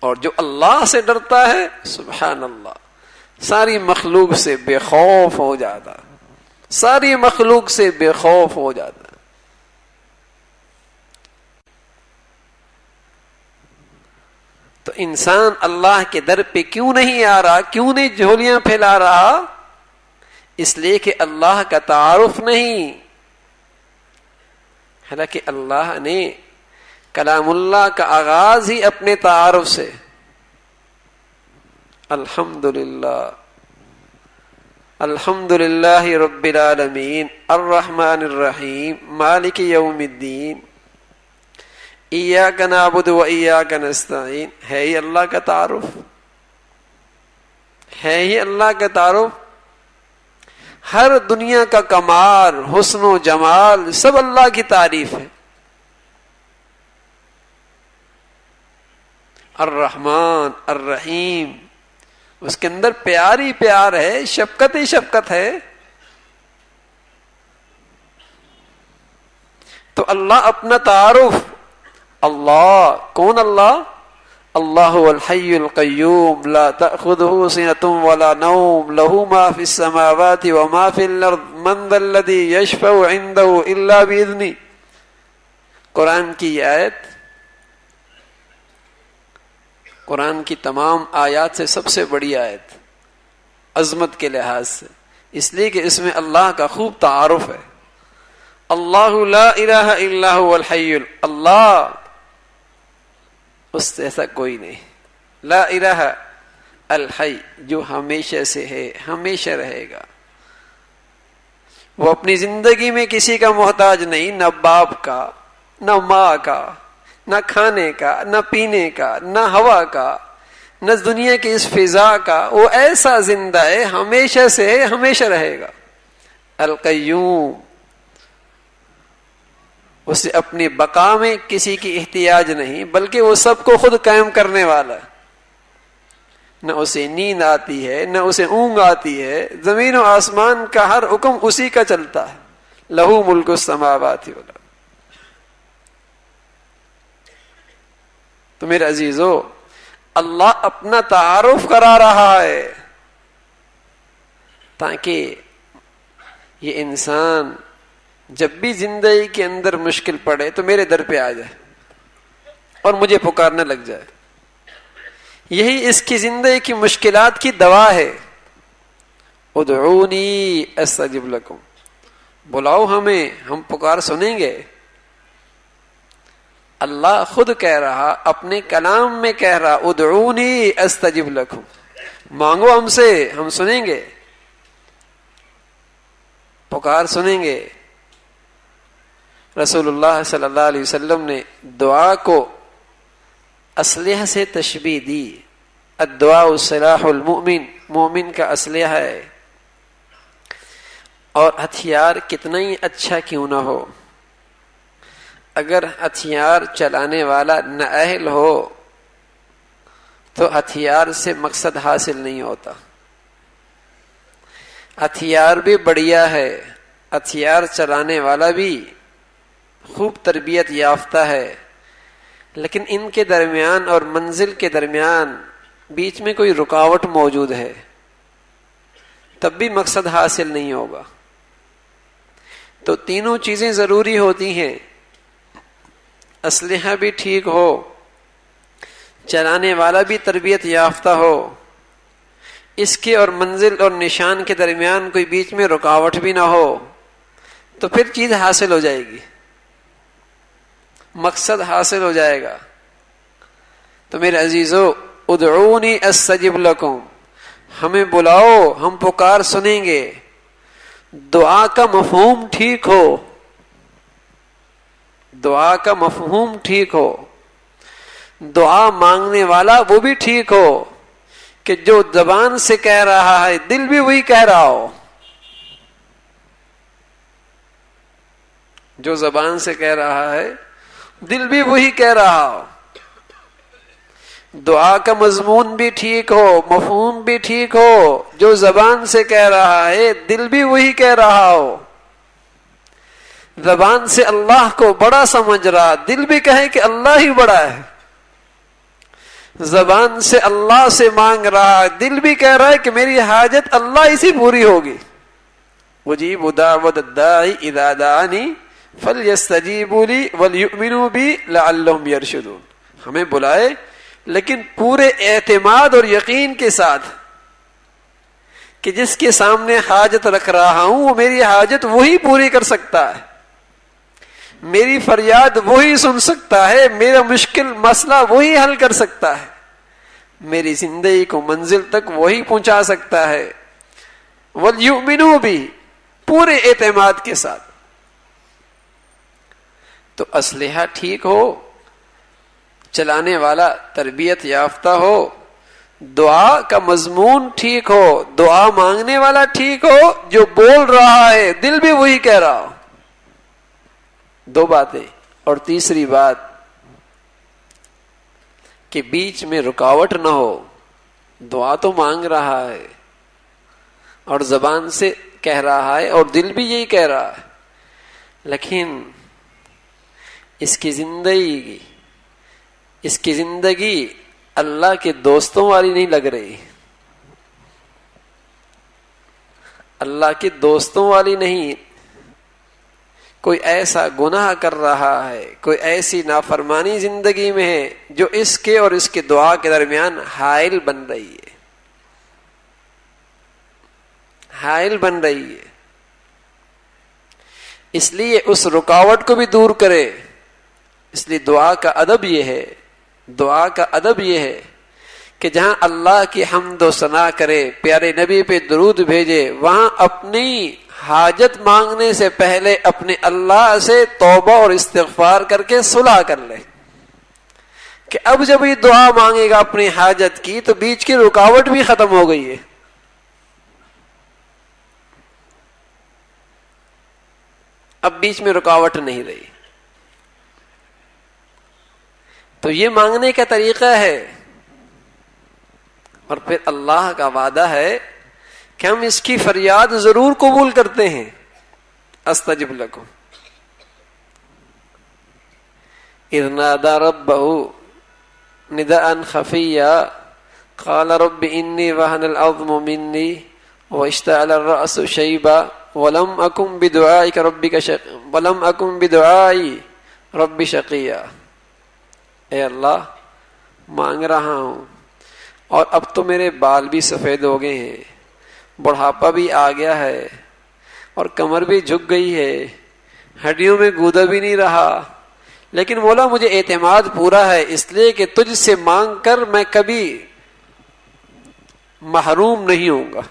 اور جو اللہ سے ڈرتا ہے سبحان اللہ ساری مخلوق سے بے خوف ہو جاتا، ساری مخلوق سے بے خوف ہو جاتا. تو انسان اللہ کے در پہ کیوں نہیں آ رہا، کیوں نہیں جھولیاں پھیلا رہا؟ اس لیے کہ اللہ کا تعارف نہیں. حالانکہ اللہ نے کلام اللہ کا آغاز ہی اپنے تعارف سے، الحمدللہ الحمدللہ رب العالمین الرحمن الرحیم مالک یوم الدین ایاک نعبد و ایاک نستعین. ہے ہی اللہ کا تعارف، ہے ہی اللہ کا تعارف. ہر دنیا کا کمال، حسن و جمال سب اللہ کی تعریف ہے. الرحمن الرحیم، اس کے اندر پیار ہی پیار ہے، شفقت ہی شفقت ہے. تو اللہ اپنا تعارف، اللہ کون؟ اللہ اللہ الحی القیوم لا تأخذه سنة ولا نوم له ما في السماوات وما في الارض من ذا الذي يشفع عنده الا باذنه. قرآن کی یہ آیت قرآن کی تمام آیات سے سب سے بڑی آیت عظمت کے لحاظ سے، اس لیے کہ اس میں اللہ کا خوب تعارف ہے. اللہ لا الہ الا هو الحی، اللہ اس سے ایسا کوئی نہیں. لا الہ الحی، جو ہمیشہ سے ہے، ہمیشہ رہے گا. وہ اپنی زندگی میں کسی کا محتاج نہیں، نہ باپ کا، نہ ماں کا، نہ کھانے کا، نہ پینے کا، نہ ہوا کا، نہ دنیا کی اس فضا کا. وہ ایسا زندہ ہے، ہمیشہ سے ہے، ہمیشہ رہے گا. القیوم، اسے اپنی بقا میں کسی کی احتیاج نہیں، بلکہ وہ سب کو خود قائم کرنے والا ہے. نہ اسے نیند آتی ہے، نہ اسے اونگ آتی ہے. زمین و آسمان کا ہر حکم اسی کا چلتا ہے. لہو ملک السماوات والارض. تو میرے عزیزو، اللہ اپنا تعارف کرا رہا ہے تاکہ یہ انسان جب بھی زندگی کے اندر مشکل پڑے تو میرے در پہ آ جائے اور مجھے پکارنے لگ جائے. یہی اس کی زندگی کی مشکلات کی دوا ہے. ادعونی استجب لکم، بلاؤ ہمیں، ہم پکار سنیں گے. اللہ خود کہہ رہا، اپنے کلام میں کہہ رہا، ادعونی استجب لکم، مانگو ہم سے، ہم سنیں گے، پکار سنیں گے. رسول اللہ صلی اللہ علیہ وسلم نے دعا کو اسلحہ سے تشبیہ دی. الدعاء سلاح المؤمن، مومن کا اسلحہ ہے. اور ہتھیار کتنا ہی اچھا کیوں نہ ہو، اگر ہتھیار چلانے والا نااہل ہو تو ہتھیار سے مقصد حاصل نہیں ہوتا. ہتھیار بھی بڑھیا ہے، ہتھیار چلانے والا بھی خوب تربیت یافتہ ہے، لیکن ان کے درمیان اور منزل کے درمیان بیچ میں کوئی رکاوٹ موجود ہے، تب بھی مقصد حاصل نہیں ہوگا. تو تینوں چیزیں ضروری ہوتی ہیں. اسلحہ بھی ٹھیک ہو، چلانے والا بھی تربیت یافتہ ہو، اس کے اور منزل اور نشان کے درمیان کوئی بیچ میں رکاوٹ بھی نہ ہو، تو پھر چیز حاصل ہو جائے گی، مقصد حاصل ہو جائے گا. تو میرے عزیزو، ادعونی استجب لکم، ہمیں بلاؤ، ہم پکار سنیں گے. دعا کا مفہوم ٹھیک ہو، دعا کا مفہوم ٹھیک ہو، دعا مانگنے والا وہ بھی ٹھیک ہو، کہ جو زبان سے کہہ رہا ہے دل بھی وہی کہہ رہا ہو. جو زبان سے کہہ رہا ہے دل بھی وہی کہہ رہا ہو. دعا کا مضمون بھی ٹھیک ہو، مفہوم بھی ٹھیک ہو، جو زبان سے کہہ رہا ہے دل بھی وہی کہہ رہا ہو، زبان سے اللہ کو بڑا سمجھ رہا، دل بھی کہے کہ اللہ ہی بڑا ہے، زبان سے اللہ سے مانگ رہا، دل بھی کہہ رہا ہے کہ میری حاجت اللہ ہی سے پوری ہوگی۔ اجیب دعوت الداعی اذا دعانی فلیستجیبوا لی ولیؤمنوا بی لعلہم یرشدون۔ ہمیں بلائے لیکن پورے اعتماد اور یقین کے ساتھ کہ جس کے سامنے حاجت رکھ رہا ہوں وہ میری حاجت وہی پوری کر سکتا ہے، میری فریاد وہی سن سکتا ہے، میرا مشکل مسئلہ وہی حل کر سکتا ہے، میری زندگی کو منزل تک وہی پہنچا سکتا ہے۔ وَلْيُؤْمِنُوا بِهِ، پورے اعتماد کے ساتھ۔ تو اسلحہ ٹھیک ہو، چلانے والا تربیت یافتہ ہو، دعا کا مضمون ٹھیک ہو، دعا مانگنے والا ٹھیک ہو، جو بول رہا ہے دل بھی وہی کہہ رہا ہو۔ دو باتیں۔ اور تیسری بات کہ بیچ میں رکاوٹ نہ ہو، دعا تو مانگ رہا ہے اور زبان سے کہہ رہا ہے اور دل بھی یہی کہہ رہا ہے، لیکن اس کی زندگی اللہ کے دوستوں والی نہیں لگ رہی، اللہ کے دوستوں والی نہیں، کوئی ایسا گناہ کر رہا ہے، کوئی ایسی نافرمانی زندگی میں ہے جو اس کے اور اس کے دعا کے درمیان حائل بن رہی ہے، حائل بن رہی ہے۔ اس لیے اس رکاوٹ کو بھی دور کرے۔ اس لیے دعا کا ادب یہ ہے، دعا کا ادب یہ ہے کہ جہاں اللہ کی حمد و ثنا کرے، پیارے نبی پہ درود بھیجے، وہاں اپنی حاجت مانگنے سے پہلے اپنے اللہ سے توبہ اور استغفار کر کے صلح کر لے کہ اب جب یہ دعا مانگے گا اپنی حاجت کی تو بیچ کی رکاوٹ بھی ختم ہو گئی ہے۔ اب بیچ میں رکاوٹ نہیں رہی۔ تو یہ مانگنے کا طریقہ ہے، اور پھر اللہ کا وعدہ ہے کہ ہم اس کی فریاد ضرور قبول کرتے ہیں۔ استجب لکم اذ نادى ربه نداء خفيا قال رب اني وهن العظم مني واشتعل الرأس شيبا ولم اكن بدعائي رب شقيا۔ اے اللہ، مانگ رہا ہوں اور اب تو میرے بال بھی سفید ہو گئے ہیں، بڑھاپا بھی آ گیا ہے اور کمر بھی جھک گئی ہے، ہڈیوں میں گودا بھی نہیں رہا، لیکن مولا مجھے اعتماد پورا ہے، اس لیے کہ تجھ سے مانگ کر میں کبھی محروم نہیں ہوں گا،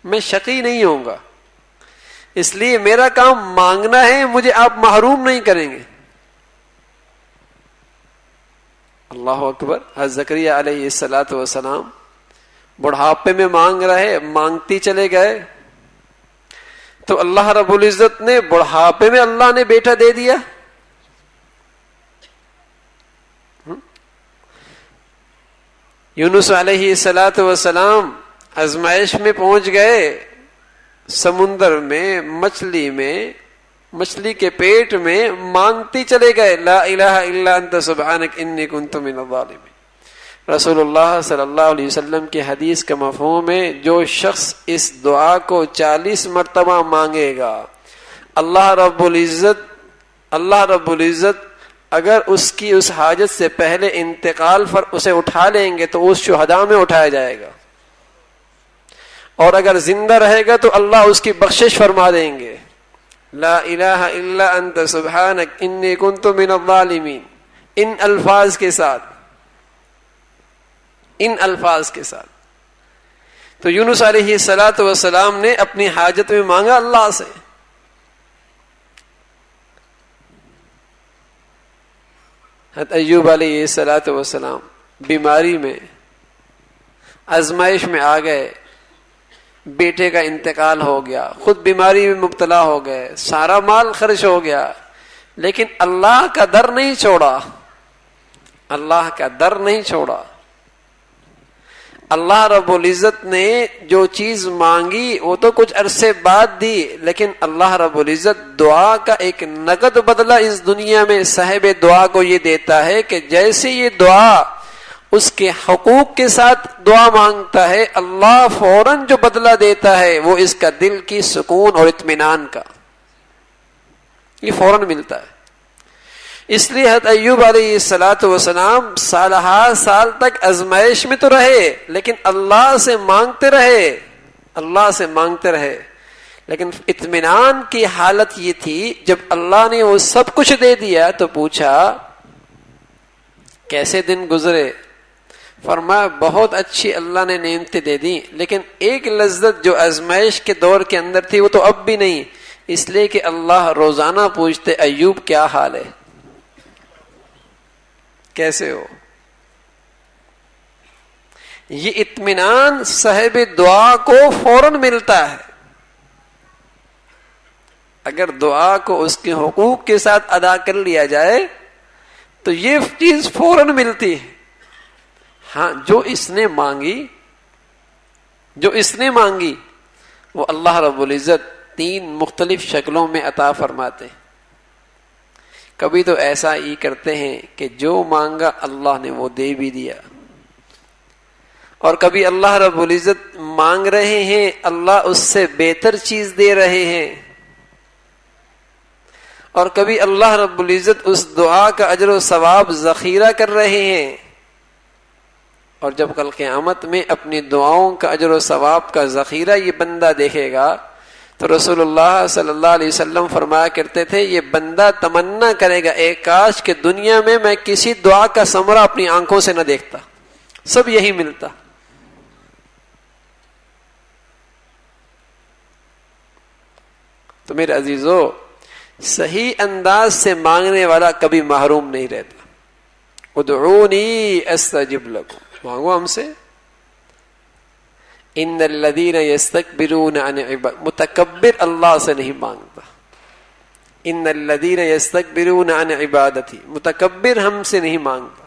میں شقی نہیں ہوں گا، اس لیے میرا کام مانگنا ہے، مجھے آپ محروم نہیں کریں گے۔ اللہ اکبر۔ حضرت زکریا علیہ السلام بڑھاپے میں مانگ رہے، مانگتی چلے گئے تو اللہ رب العزت نے بڑھاپے میں اللہ نے بیٹا دے دیا۔ یونس علیہ السلام آزمائش میں پہنچ گئے، سمندر میں، مچھلی کے پیٹ میں مانگتی چلے گئے، لا الہ الا انت سبحانک انی کنت من الظالمین۔ رسول اللہ صلی اللہ علیہ وسلم کی حدیث کا مفہوم ہے، جو شخص اس دعا کو 40 مرتبہ مانگے گا، اللہ رب العزت اگر اس کی اس حاجت سے پہلے انتقال پر اسے اٹھا لیں گے تو اس شہداء میں اٹھایا جائے گا، اور اگر زندہ رہے گا تو اللہ اس کی بخشش فرما دیں گے۔ لا الہ الا انت سبحانک انی کنت من الظالمین، ان الفاظ کے ساتھ۔ تو یونس علیہ السلام نے اپنی حاجت میں مانگا اللہ سے۔ حضرت ایوب علیہ السلام بیماری میں، آزمائش میں آ گئے، بیٹے کا انتقال ہو گیا، خود بیماری میں مبتلا ہو گئے، سارا مال خرچ ہو گیا، لیکن اللہ کا در نہیں چھوڑا، اللہ کا در نہیں چھوڑا. اللہ رب العزت نے جو چیز مانگی وہ تو کچھ عرصے بعد دی، لیکن اللہ رب العزت دعا کا ایک نقد بدلہ اس دنیا میں صاحب دعا کو یہ دیتا ہے کہ جیسے یہ دعا اس کے حقوق کے ساتھ دعا مانگتا ہے، اللہ فوراً جو بدلہ دیتا ہے وہ اس کا دل کی سکون اور اطمینان کا، یہ فوراً ملتا ہے. اس لیے حضرت ایوب علیہ السلام سالہ سال تک آزمائش میں تو رہے، لیکن اللہ سے مانگتے رہے، اللہ سے مانگتے رہے. لیکن اطمینان کی حالت یہ تھی جب اللہ نے وہ سب کچھ دے دیا تو پوچھا کیسے دن گزرے؟ فرمایا بہت اچھی اللہ نے نعمتیں دے دی، لیکن ایک لذت جو آزمائش کے دور کے اندر تھی وہ تو اب بھی نہیں، اس لیے کہ اللہ روزانہ پوچھتے ایوب کیا حال ہے، کیسے ہو؟ یہ اطمینان صاحب دعا کو فوراً ملتا ہے. اگر دعا کو اس کے حقوق کے ساتھ ادا کر لیا جائے تو یہ چیز فوراً ملتی ہے. ہاں جو اس نے مانگی وہ اللہ رب العزت 3 مختلف شکلوں میں عطا فرماتے ہیں. کبھی تو ایسا ہی کرتے ہیں کہ جو مانگا اللہ نے وہ دے بھی دیا، اور کبھی اللہ رب العزت مانگ رہے ہیں اللہ اس سے بہتر چیز دے رہے ہیں، اور کبھی اللہ رب العزت اس دعا کا اجر و ثواب ذخیرہ کر رہے ہیں. اور جب کل قیامت میں اپنی دعاؤں کا اجر و ثواب کا ذخیرہ یہ بندہ دیکھے گا تو رسول اللہ صلی اللہ علیہ وسلم فرمایا کرتے تھے یہ بندہ تمنا کرے گا اے کاش کہ دنیا میں میں کسی دعا کا ثمرہ اپنی آنکھوں سے نہ دیکھتا، سب یہی ملتا. تو میرے عزیزو، صحیح انداز سے مانگنے والا کبھی محروم نہیں رہتا. ادعونی استجب لکم، مانگو ہم سے. ان الذین یستکبرون عن عبادتی، متکبر اللہ سے نہیں مانگتا. ان الذین یستکبرون عن عبادتی، متکبر ہم سے نہیں مانگتا.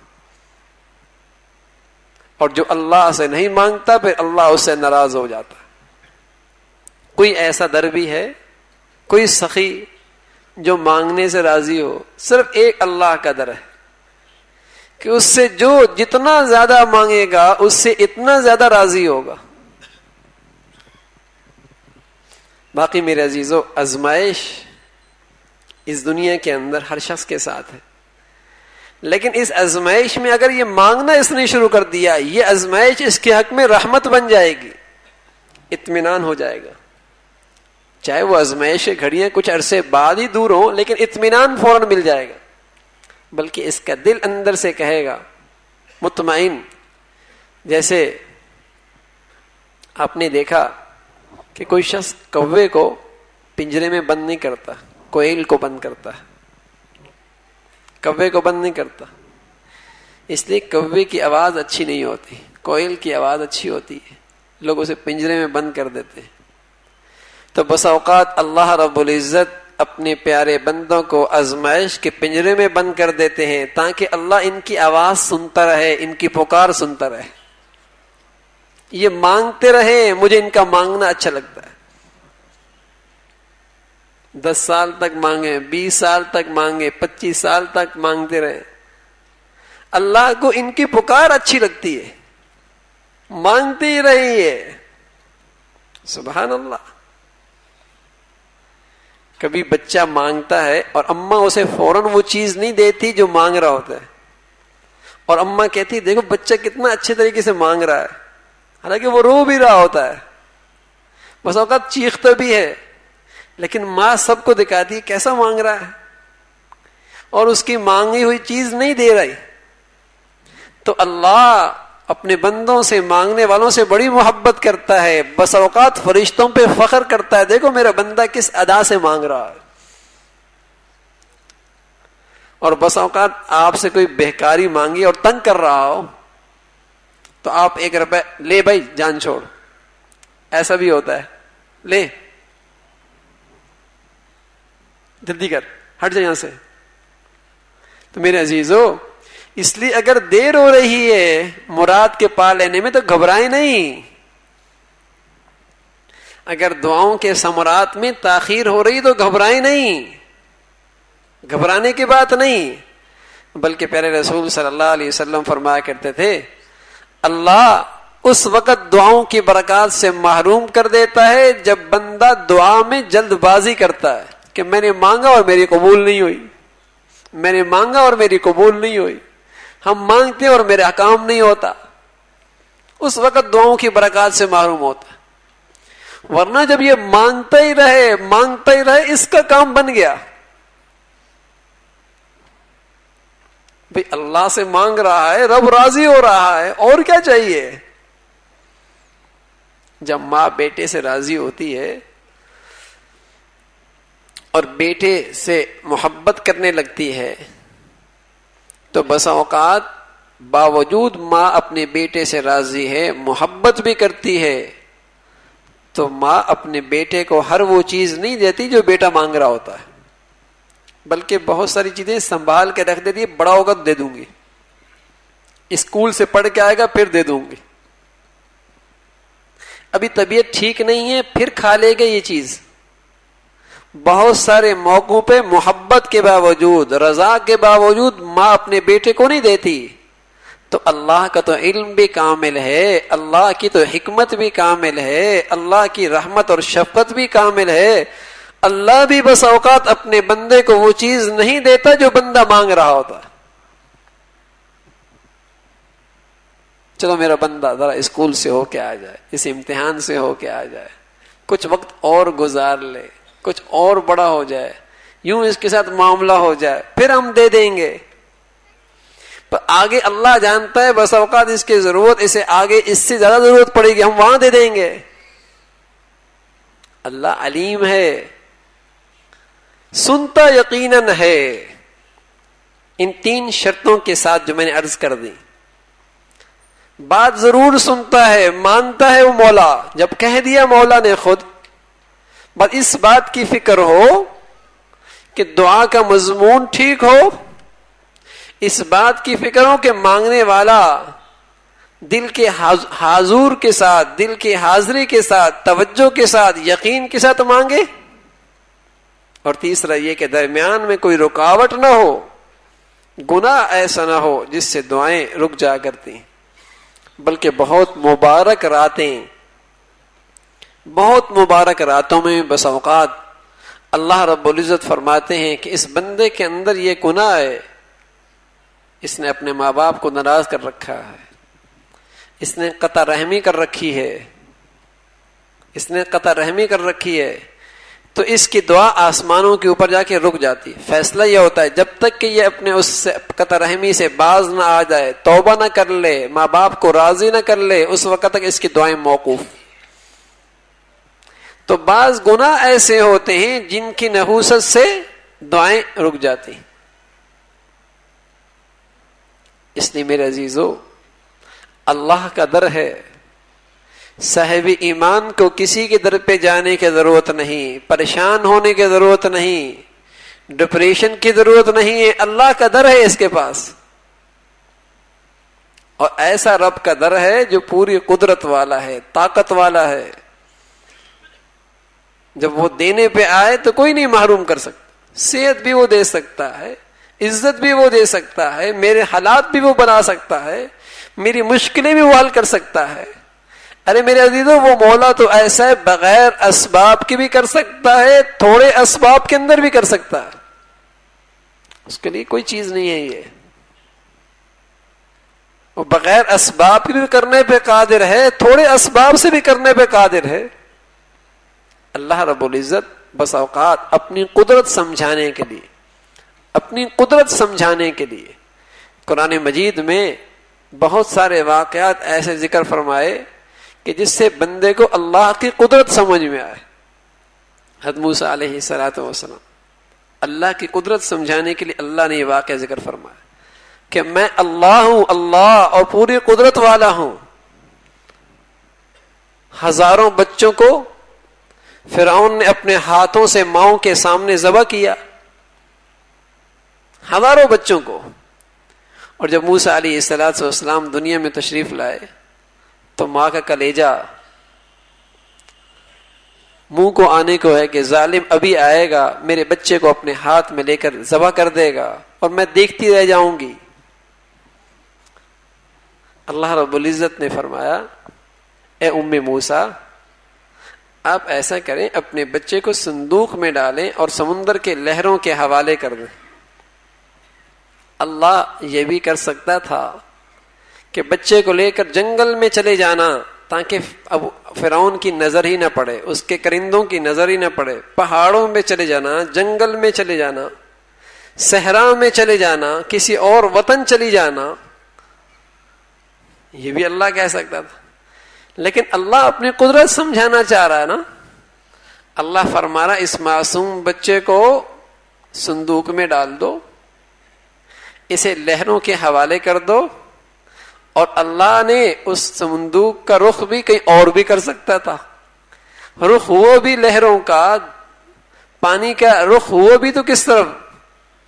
اور جو اللہ سے نہیں مانگتا پھر اللہ اس سے ناراض ہو جاتا. کوئی ایسا در بھی ہے، کوئی سخی جو مانگنے سے راضی ہو؟ صرف ایک اللہ کا در ہے کہ اس سے جو جتنا زیادہ مانگے گا اس سے اتنا زیادہ راضی ہوگا. باقی میرے عزیزو، آزمائش اس دنیا کے اندر ہر شخص کے ساتھ ہے، لیکن اس آزمائش میں اگر یہ مانگنا اس نے شروع کر دیا، یہ آزمائش اس کے حق میں رحمت بن جائے گی، اطمینان ہو جائے گا. چاہے وہ آزمائش کی گھڑیاں کچھ عرصے بعد ہی دور ہوں، لیکن اطمینان فوراً مل جائے گا. بلکہ اس کا دل اندر سے کہے گا مطمئن. جیسے آپ نے دیکھا کہ کوئی شخص کوے کو پنجرے میں بند نہیں کرتا، کوئل کو بند کرتا ہے. کوے کو بند نہیں کرتا اس لیے کوے کی آواز اچھی نہیں ہوتی، کوئل کی آواز اچھی ہوتی ہے، لوگ اسے پنجرے میں بند کر دیتے ہیں. تو بس اوقات اللہ رب العزت اپنے پیارے بندوں کو آزمائش کے پنجرے میں بند کر دیتے ہیں تاکہ اللہ ان کی آواز سنتا رہے، ان کی پکار سنتا رہے. یہ مانگتے رہے، مجھے ان کا مانگنا اچھا لگتا ہے. 10 سال تک مانگے، 20 سال تک مانگے، 25 سال تک مانگتے رہے. اللہ کو ان کی پکار اچھی لگتی ہے، مانگتے ہی رہیے. سبحان اللہ. کبھی بچہ مانگتا ہے اور اماں اسے فوراً وہ چیز نہیں دیتی جو مانگ رہا ہوتا ہے، اور اماں کہتی دیکھو بچہ کتنا اچھے طریقے سے مانگ رہا ہے، حالانکہ وہ رو بھی رہا ہوتا ہے، بس اوقات چیختا بھی ہے، لیکن ماں سب کو دکھاتی ہے کیسا مانگ رہا ہے اور اس کی مانگی ہوئی چیز نہیں دے رہی. تو اللہ اپنے بندوں سے، مانگنے والوں سے بڑی محبت کرتا ہے. بس اوقات فرشتوں پہ فخر کرتا ہے دیکھو میرا بندہ کس ادا سے مانگ رہا ہے. اور بس اوقات آپ سے کوئی بہکاری مانگی اور تنگ کر رہا ہو تو آپ 1 روپے لے بھائی جان چھوڑ، ایسا بھی ہوتا ہے، لے جلدی کر، ہٹ جائے یہاں سے. تو میرے عزیزو، اس لیے اگر دیر ہو رہی ہے مراد کے پا لینے میں تو گھبرائیں نہیں. اگر دعاؤں کے ثمرات میں تاخیر ہو رہی تو گھبرائیں نہیں. گھبرانے کی بات نہیں، بلکہ پیارے رسول صلی اللہ علیہ وسلم فرمایا کرتے تھے اللہ اس وقت دعاؤں کی برکات سے محروم کر دیتا ہے جب بندہ دعا میں جلد بازی کرتا ہے کہ میں نے مانگا اور میری قبول نہیں ہوئی، میں نے مانگا اور میری قبول نہیں ہوئی. ہم مانگتے اور میرا کام نہیں ہوتا، اس وقت دعاؤں کی برکات سے محروم ہوتا. ورنہ جب یہ مانگتا ہی رہے اس کا کام بن گیا. بھئی اللہ سے مانگ رہا ہے، رب راضی ہو رہا ہے، اور کیا چاہیے. جب ماں بیٹے سے راضی ہوتی ہے اور بیٹے سے محبت کرنے لگتی ہے تو بسا اوقات باوجود ماں اپنے بیٹے سے راضی ہے، محبت بھی کرتی ہے، تو ماں اپنے بیٹے کو ہر وہ چیز نہیں دیتی جو بیٹا مانگ رہا ہوتا ہے، بلکہ بہت ساری چیزیں سنبھال کے رکھ دیتی ہے. بڑا ہوگا تو دے دوں گی، اسکول سے پڑھ کے آئے گا پھر دے دوں گی، ابھی طبیعت ٹھیک نہیں ہے پھر کھا لے گا یہ چیز. بہت سارے موقعوں پہ محبت کے باوجود، رضا کے باوجود ماں اپنے بیٹے کو نہیں دیتی. تو اللہ کا تو علم بھی کامل ہے، اللہ کی تو حکمت بھی کامل ہے، اللہ کی رحمت اور شفقت بھی کامل ہے. اللہ بھی بس اوقات اپنے بندے کو وہ چیز نہیں دیتا جو بندہ مانگ رہا ہوتا. چلو میرا بندہ ذرا اسکول سے ہو کے آ جائے، اس امتحان سے ہو کے آ جائے، کچھ وقت اور گزار لے، کچھ اور بڑا ہو جائے، یوں اس کے ساتھ معاملہ ہو جائے، پھر ہم دے دیں گے. پر آگے اللہ جانتا ہے بس اوقات اس کی ضرورت، اسے آگے اس سے زیادہ ضرورت پڑے گی، ہم وہاں دے دیں گے. اللہ علیم ہے، سنتا یقیناً ہے. ان 3 شرطوں کے ساتھ جو میں نے عرض کر دی. بات ضرور سنتا ہے، مانتا ہے وہ مولا، جب کہہ دیا مولا نے خود. بس اس بات کی فکر ہو کہ دعا کا مضمون ٹھیک ہو، اس بات کی فکر ہو کہ مانگنے والا دل کے حضور کے ساتھ، دل کی حاضری کے ساتھ، توجہ کے ساتھ، یقین کے ساتھ مانگے. اور تیسرا یہ کہ درمیان میں کوئی رکاوٹ نہ ہو، گناہ ایسا نہ ہو جس سے دعائیں رک جا کرتی، بلکہ بہت مبارک راتوں میں بس اوقات اللہ رب العزت فرماتے ہیں کہ اس بندے کے اندر یہ گناہ ہے، اس نے اپنے ماں باپ کو ناراض کر رکھا ہے، اس نے قطع رحمی کر رکھی ہے، تو اس کی دعا آسمانوں کے اوپر جا کے رک جاتی. فیصلہ یہ ہوتا ہے جب تک کہ یہ اپنے اس سے قطع رحمی سے باز نہ آ جائے، توبہ نہ کر لے، ماں باپ کو راضی نہ کر لے، اس وقت تک اس کی دعائیں موقوف. تو بعض گناہ ایسے ہوتے ہیں جن کی نحوست سے دعائیں رک جاتی. اس لیے میرے عزیزو، اللہ کا در ہے، صاحب ایمان کو کسی کے در پہ جانے کی ضرورت نہیں، پریشان ہونے کی ضرورت نہیں، ڈپریشن کی ضرورت نہیں ہے. اللہ کا در ہے اس کے پاس، اور ایسا رب کا در ہے جو پوری قدرت والا ہے، طاقت والا ہے. جب وہ دینے پہ آئے تو کوئی نہیں محروم کر سکتا. صحت بھی وہ دے سکتا ہے، عزت بھی وہ دے سکتا ہے، میرے حالات بھی وہ بنا سکتا ہے، میری مشکلیں بھی وہ حل کر سکتا ہے. ارے میرے عزیزو، وہ مولا تو ایسا ہے بغیر اسباب کی بھی کر سکتا ہے، تھوڑے اسباب کے اندر بھی کر سکتا ہے. اس کے لیے کوئی چیز نہیں ہے. یہ وہ بغیر اسباب کی بھی کرنے پہ قادر ہے، تھوڑے اسباب سے بھی کرنے پہ قادر ہے. اللہ رب العزت بس اوقات اپنی قدرت سمجھانے کے لیے قرآن مجید میں بہت سارے واقعات ایسے ذکر فرمائے کہ جس سے بندے کو اللہ کی قدرت سمجھ میں آئے. حضرت موسیٰ علیہ السلام، اللہ کی قدرت سمجھانے کے لیے اللہ نے یہ واقعہ ذکر فرمایا کہ میں اللہ ہوں، اللہ اور پوری قدرت والا ہوں. ہزاروں بچوں کو فرعون نے اپنے ہاتھوں سے ماؤں کے سامنے ذبح کیا، ہزاروں بچوں کو، اور جب موسیٰ علیہ السلام دنیا میں تشریف لائے تو ماں کا کلیجہ منہ کو آنے کو ہے کہ ظالم ابھی آئے گا، میرے بچے کو اپنے ہاتھ میں لے کر ذبح کر دے گا اور میں دیکھتی رہ جاؤں گی۔ اللہ رب العزت نے فرمایا اے ام موسیٰ، آپ ایسا کریں، اپنے بچے کو صندوق میں ڈالیں اور سمندر کے لہروں کے حوالے کر دیں۔ اللہ یہ بھی کر سکتا تھا کہ بچے کو لے کر جنگل میں چلے جانا تاکہ اب فرعون کی نظر ہی نہ پڑے، اس کے کرندوں کی نظر ہی نہ پڑے، پہاڑوں میں چلے جانا، جنگل میں چلے جانا، صحرا میں چلے جانا، کسی اور وطن چلی جانا، یہ بھی اللہ کہہ سکتا تھا۔ لیکن اللہ اپنی قدرت سمجھانا چاہ رہا ہے نا۔ اللہ فرما رہا اس معصوم بچے کو صندوق میں ڈال دو، اسے لہروں کے حوالے کر دو، اور اللہ نے اس صندوق کا رخ بھی کہیں اور بھی کر سکتا تھا، رخ وہ بھی لہروں کا، پانی کا رخ وہ بھی تو کس طرف؟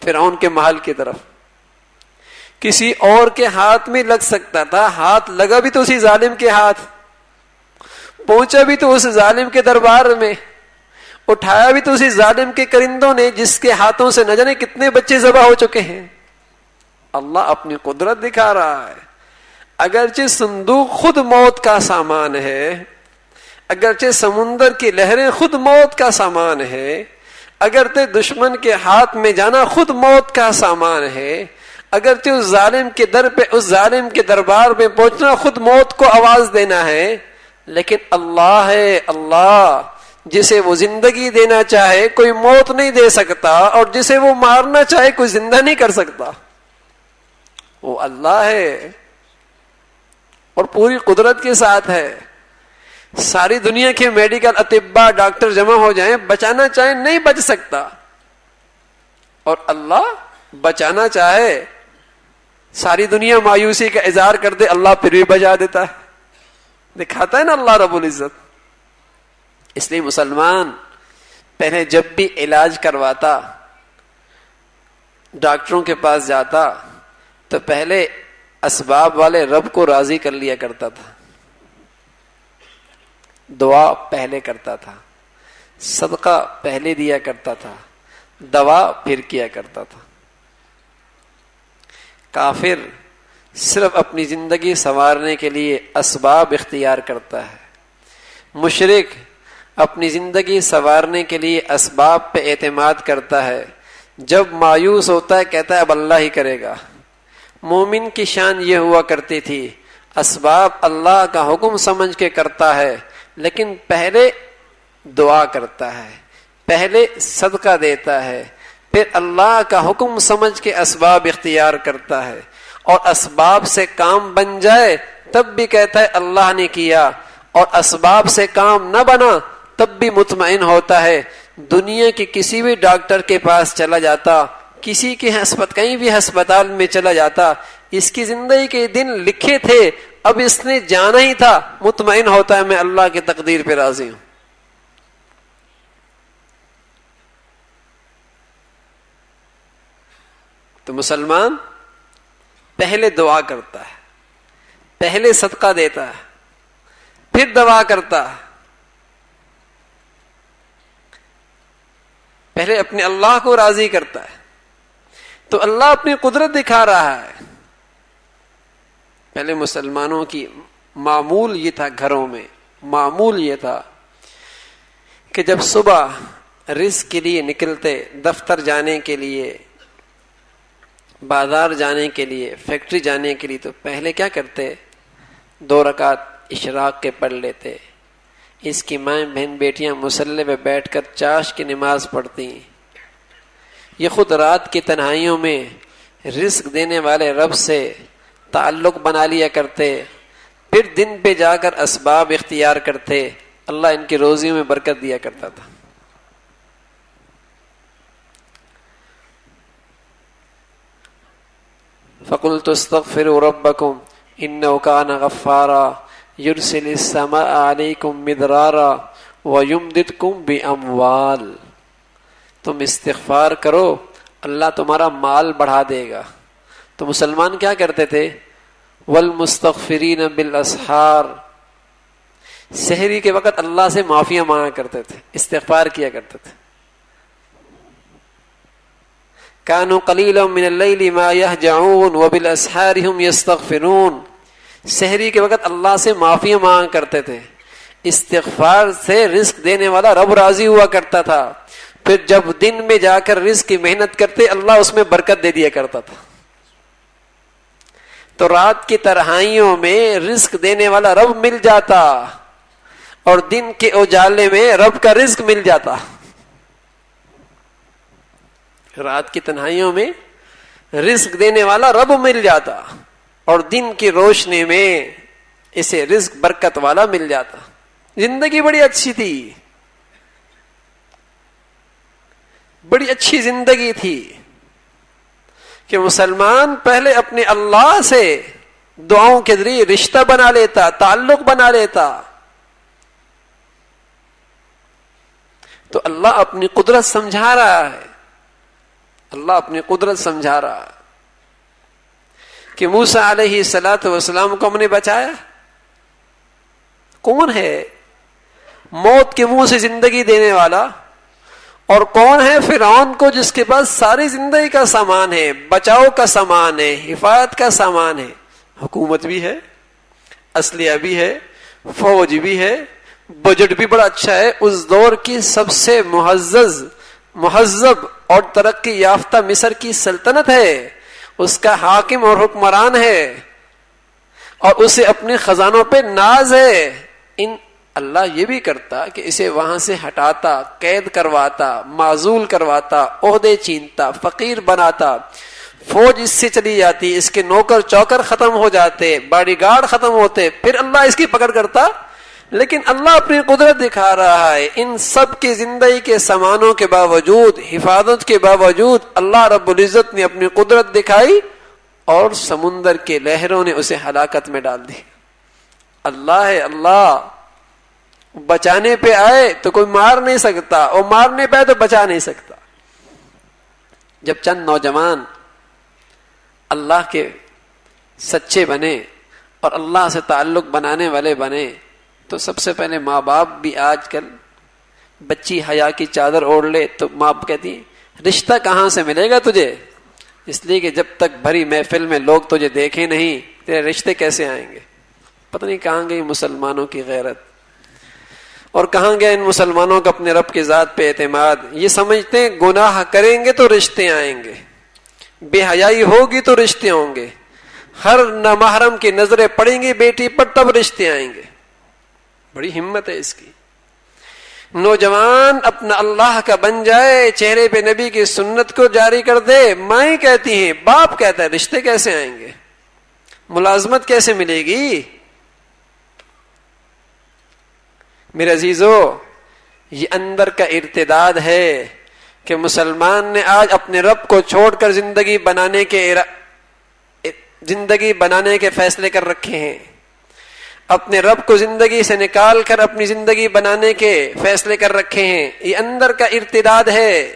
فرعون کے محل کی طرف۔ کسی اور کے ہاتھ میں لگ سکتا تھا، ہاتھ لگا بھی تو اسی ظالم کے ہاتھ، پہنچا بھی تو اس ظالم کے دربار میں، اٹھایا بھی تو اسی ظالم کے کرندوں نے جس کے ہاتھوں سے نہ جانے کتنے بچے ذبح ہو چکے ہیں۔ اللہ اپنی قدرت دکھا رہا ہے۔ اگرچہ صندوق خود موت کا سامان ہے، اگرچہ سمندر کی لہریں خود موت کا سامان ہے، اگرچہ دشمن کے ہاتھ میں جانا خود موت کا سامان ہے، اگرچہ اس ظالم کے در پہ، اس ظالم کے دربار میں پہنچنا خود موت کو آواز دینا ہے، لیکن اللہ ہے، اللہ جسے وہ زندگی دینا چاہے کوئی موت نہیں دے سکتا، اور جسے وہ مارنا چاہے کوئی زندہ نہیں کر سکتا۔ وہ اللہ ہے اور پوری قدرت کے ساتھ ہے۔ ساری دنیا کے میڈیکل اطباء ڈاکٹر جمع ہو جائیں، بچانا چاہیں نہیں بچ سکتا، اور اللہ بچانا چاہے ساری دنیا مایوسی کا اظہار کر دے، اللہ پھر بھی بچا دیتا ہے۔ دکھاتا ہے نا اللہ رب العزت۔ اس لیے مسلمان پہلے جب بھی علاج کرواتا، ڈاکٹروں کے پاس جاتا، تو پہلے اسباب والے رب کو راضی کر لیا کرتا تھا، دعا پہلے کرتا تھا، صدقہ پہلے دیا کرتا تھا، دوا پھر کیا کرتا تھا۔ کافر صرف اپنی زندگی سنوارنے کے لیے اسباب اختیار کرتا ہے، مشرک اپنی زندگی سنوارنے کے لیے اسباب پہ اعتماد کرتا ہے، جب مایوس ہوتا ہے کہتا ہے اب اللہ ہی کرے گا۔ مومن کی شان یہ ہوا کرتی تھی، اسباب اللہ کا حکم سمجھ کے کرتا ہے، لیکن پہلے دعا کرتا ہے، پہلے صدقہ دیتا ہے، پھر اللہ کا حکم سمجھ کے اسباب اختیار کرتا ہے، اور اسباب سے کام بن جائے تب بھی کہتا ہے اللہ نے کیا، اور اسباب سے کام نہ بنا تب بھی مطمئن ہوتا ہے۔ دنیا کے کسی بھی ڈاکٹر کے پاس چلا جاتا، کسی کے کہیں بھی ہسپتال میں چلا جاتا، اس کی زندگی کے دن لکھے تھے، اب اس نے جانا ہی تھا، مطمئن ہوتا ہے میں اللہ کی تقدیر پہ راضی ہوں۔ تو مسلمان پہلے دعا کرتا ہے، پہلے صدقہ دیتا ہے، پھر دعا کرتا ہے، پہلے اپنے اللہ کو راضی کرتا ہے۔ تو اللہ اپنی قدرت دکھا رہا ہے۔ پہلے مسلمانوں کی معمول یہ تھا، گھروں میں معمول یہ تھا کہ جب صبح رزق کے لیے نکلتے، دفتر جانے کے لیے، بازار جانے کے لیے، فیکٹری جانے کے لیے، تو پہلے کیا کرتے؟ 2 رکعت اشراق کے پڑھ لیتے۔ اس کی مائیں بہن بیٹیاں مصلی پہ بیٹھ کر چاش کی نماز پڑھتی، یہ خود رات کی تنہائیوں میں رزق دینے والے رب سے تعلق بنا لیا کرتے، پھر دن پہ جا کر اسباب اختیار کرتے، اللہ ان کی روزیوں میں برکت دیا کرتا تھا۔ فَقُلْتُ اسْتَغْفِرُوا رَبَّكُمْ إِنَّهُ كَانَ غَفَّارًا يُرْسِلِ السَّمَاءَ عَلَيْكُمْ مِدْرَارًا وَيُمْدِدْكُمْ بِأَمْوَالٍ، تم استغفار کرو، اللہ تمہارا مال بڑھا دے گا، تو مسلمان کیا کرتے تھے؟ والمستغفرین بالاسحار، سحری کے وقت اللہ سے معافیاں مانگا کرتے تھے، استغفار کیا کرتے تھے. کانوا قلیلا من اللیل ما یہجعون وبالاسحار هم یستغفرون، سحری کے وقت اللہ سے معافیاں مانگا کرتے تھے. استغفار سے رزق دینے والا رب راضی ہوا کرتا تھا. پھر جب دن میں جا کر رزق کی محنت کرتے اللہ اس میں برکت دے دیا کرتا تھا. تو رات کی تنہائیوں میں رزق دینے والا رب مل جاتا اور دن کے اجالے میں رب کا رزق مل جاتا. رات کی تنہائیوں میں رزق دینے والا رب مل جاتا اور دن کی روشنی میں اسے رزق برکت والا مل جاتا. زندگی بڑی اچھی تھی، بڑی اچھی زندگی تھی کہ مسلمان پہلے اپنے اللہ سے دعاؤں کے ذریعے رشتہ بنا لیتا، تعلق بنا لیتا. تو اللہ اپنی قدرت سمجھا رہا ہے، اللہ اپنی قدرت سمجھا رہا ہے کہ موسیٰ علیہ الصلاۃ والسلام کو ہم نے بچایا. کون ہے موت کے منہ سے زندگی دینے والا؟ اور کون ہے فرعون کو جس کے پاس ساری زندگی کا سامان ہے، بچاؤ کا سامان ہے، حفاظت کا سامان ہے، حکومت بھی ہے، اسلحہ بھی ہے، فوج بھی ہے، بجٹ بھی بڑا اچھا ہے. اس دور کی سب سے مہذب اور ترقی یافتہ مصر کی سلطنت ہے، اس کا حاکم اور حکمران ہے اور اسے اپنے خزانوں پہ ناز ہے. اللہ یہ بھی کرتا کہ اسے وہاں سے ہٹاتا، قید کرواتا، معزول کرواتا، عہدے چھینتا، فقیر بناتا، فوج اس سے چلی جاتی، اس کے نوکر چوکر ختم ہو جاتے، باڈی گارڈ ختم ہوتے، پھر اللہ اس کی پکڑ کرتا. لیکن اللہ اپنی قدرت دکھا رہا ہے. ان سب کی زندگی کے سامانوں کے باوجود، حفاظت کے باوجود اللہ رب العزت نے اپنی قدرت دکھائی اور سمندر کے لہروں نے اسے ہلاکت میں ڈال دی. اللہ ہے، اللہ بچانے پہ آئے تو کوئی مار نہیں سکتا، اور مارنے پہ آئے تو بچا نہیں سکتا. جب چند نوجوان اللہ کے سچے بنے اور اللہ سے تعلق بنانے والے بنے تو سب سے پہلے ماں باپ بھی، آج کل بچی حیا کی چادر اوڑھ لے تو ماں کہتی رشتہ کہاں سے ملے گا تجھے، اس لیے کہ جب تک بھری محفل میں لوگ تجھے دیکھیں نہیں تیرے رشتے کیسے آئیں گے. پتہ نہیں کہاں گئی مسلمانوں کی غیرت، اور کہاں گیا ان مسلمانوں کا اپنے رب کی ذات پہ اعتماد. یہ سمجھتے ہیں گناہ کریں گے تو رشتے آئیں گے، بے حیائی ہوگی تو رشتے ہوں گے، ہر نامحرم کی نظریں پڑیں گی بیٹی پر تب رشتے آئیں گے. بڑی ہمت ہے اس کی. نوجوان اپنا اللہ کا بن جائے، چہرے پہ نبی کی سنت کو جاری کر دے. مائیں کہتی ہیں، باپ کہتا ہے رشتے کیسے آئیں گے، ملازمت کیسے ملے گی. میرے عزیزو، یہ اندر کا ارتداد ہے کہ مسلمان نے آج اپنے رب کو چھوڑ کر زندگی بنانے کے فیصلے کر رکھے ہیں، اپنے رب کو زندگی سے نکال کر اپنی زندگی بنانے کے فیصلے کر رکھے ہیں. یہ اندر کا ارتداد ہے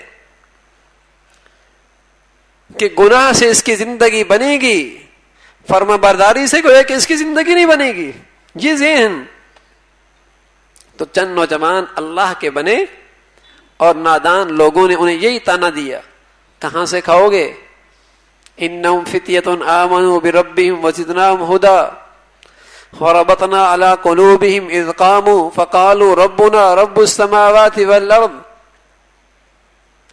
کہ گناہ سے اس کی زندگی بنے گی، فرما برداری سے گویا کہ اس کی زندگی نہیں بنے گی. یہ ذہن تو چند نوجوان اللہ کے بنے اور نادان لوگوں نے انہیں یہی تانا دیا. کہاں سے کھاؤ گے؟ انہم فتیۃ آمنوا بربہم وزدناہم ھدی وربطنا علی قلوبہم اذ قاموا فقالوا ربنا رب السماوات والارض.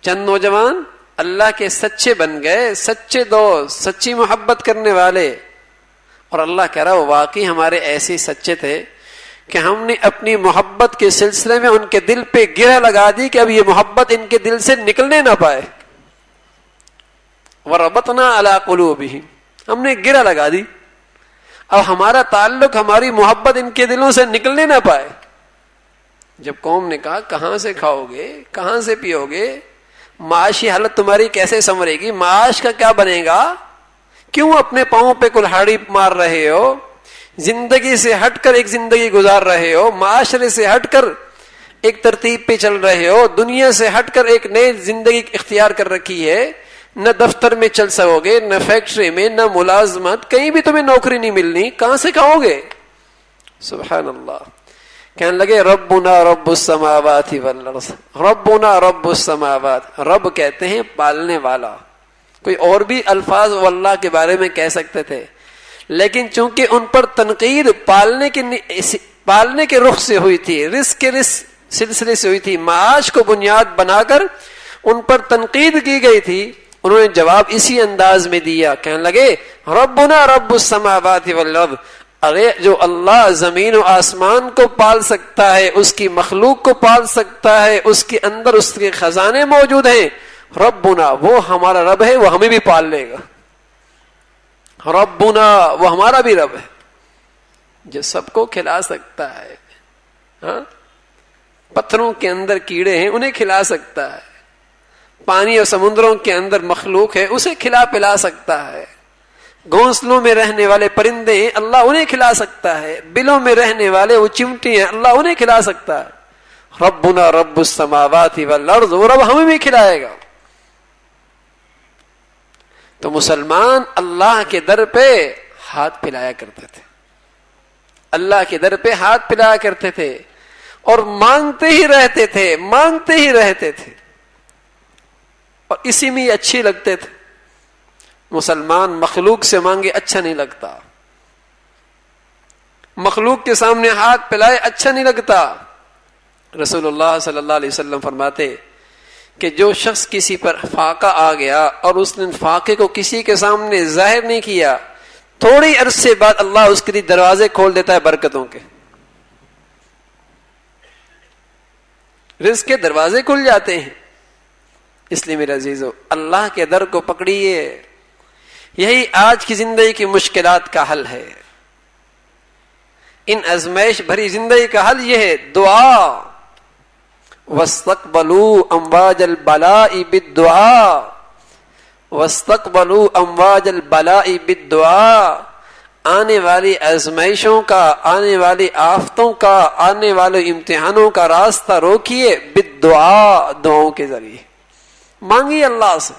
چند نوجوان اللہ کے سچے بن گئے، سچے دوست، سچی محبت کرنے والے. اور اللہ کہہ رہا واقعی ہمارے ایسے سچے تھے کہ ہم نے اپنی محبت کے سلسلے میں ان کے دل پہ گرہ لگا دی کہ اب یہ محبت ان کے دل سے نکلنے نہ پائے. وَرَبَطْنَا عَلَىٰ قُلُوبِهِمْ، ہم نے گرہ لگا دی، اب ہمارا تعلق، ہماری محبت ان کے دلوں سے نکلنے نہ پائے. جب قوم نے کہا کہاں سے کھاؤ گے، کہاں سے پیو گے، معاشی حالت تمہاری کیسے سنورے گی، معاش کا کیا بنے گا، کیوں اپنے پاؤں پہ کلہاڑی مار رہے ہو، زندگی سے ہٹ کر ایک زندگی گزار رہے ہو، معاشرے سے ہٹ کر ایک ترتیب پہ چل رہے ہو، دنیا سے ہٹ کر ایک نئی زندگی اختیار کر رکھی ہے. نہ دفتر میں چل سکو گے، نہ فیکٹری میں، نہ ملازمت، کہیں بھی تمہیں نوکری نہیں ملنی، کہاں سے کھاؤ گے؟ سبحان اللہ. کہنے لگے ربنا رب السماوات والارض، ربنا رب السماوات. رب کہتے ہیں پالنے والا. کوئی اور بھی الفاظ وہ اللہ کے بارے میں کہہ سکتے تھے، لیکن چونکہ ان پر تنقید پالنے کے رخ سے ہوئی تھی، رزق کے سلسلے سے ہوئی تھی، معاش کو بنیاد بنا کر ان پر تنقید کی گئی تھی، انہوں نے جواب اسی انداز میں دیا. کہنے لگے ربنا رب السماوات والارض. ارے جو اللہ زمین و آسمان کو پال سکتا ہے، اس کی مخلوق کو پال سکتا ہے، اس کے اندر اس کے خزانے موجود ہیں، ربنا وہ ہمارا رب ہے، وہ ہمیں بھی پال لے گا. ربنا وہ ہمارا بھی رب ہے جو سب کو کھلا سکتا ہے. ہاں، پتھروں کے اندر کیڑے ہیں، انہیں کھلا سکتا ہے. پانی اور سمندروں کے اندر مخلوق ہے، اسے کھلا پلا سکتا ہے. گھونسلوں میں رہنے والے پرندے ہیں، اللہ انہیں کھلا سکتا ہے. بلوں میں رہنے والے وہ چمٹی ہیں، اللہ انہیں کھلا سکتا ہے. ربنا رب السماوات والارض، وہ رب ہمیں بھی کھلائے گا. تو مسلمان اللہ کے در پہ ہاتھ پھیلایا کرتے تھے، اللہ کے در پہ ہاتھ پھیلایا کرتے تھے اور مانگتے ہی رہتے تھے، مانگتے ہی رہتے تھے، اور اسی میں اچھے لگتے تھے. مسلمان مخلوق سے مانگے اچھا نہیں لگتا، مخلوق کے سامنے ہاتھ پھیلائے اچھا نہیں لگتا. رسول اللہ صلی اللہ علیہ وسلم فرماتے کہ جو شخص کسی پر فاقہ آ گیا اور اس نے فاقے کو کسی کے سامنے ظاہر نہیں کیا، تھوڑی عرصے بعد اللہ اس کے لیے دروازے کھول دیتا ہے برکتوں کے. رزق کے دروازے کھل جاتے ہیں. اس لیے میرے عزیزو، اللہ کے در کو پکڑیے. یہی آج کی زندگی کی مشکلات کا حل ہے. ان ازمائش بھری زندگی کا حل یہ ہے دعا. وَاسْتَقْبَلُوا أَمْوَاجَ الْبَلَاءِ بِالدُّعَاءِ، وَاسْتَقْبَلُوا أَمْوَاجَ الْبَلَاءِ بِالدُّعَاءِ. آنے والی آزمائشوں کا، آنے والی آفتوں کا، آنے والے امتحانوں کا راستہ روکیے بالدعاء، دعاؤں کے ذریعے مانگیے اللہ سے.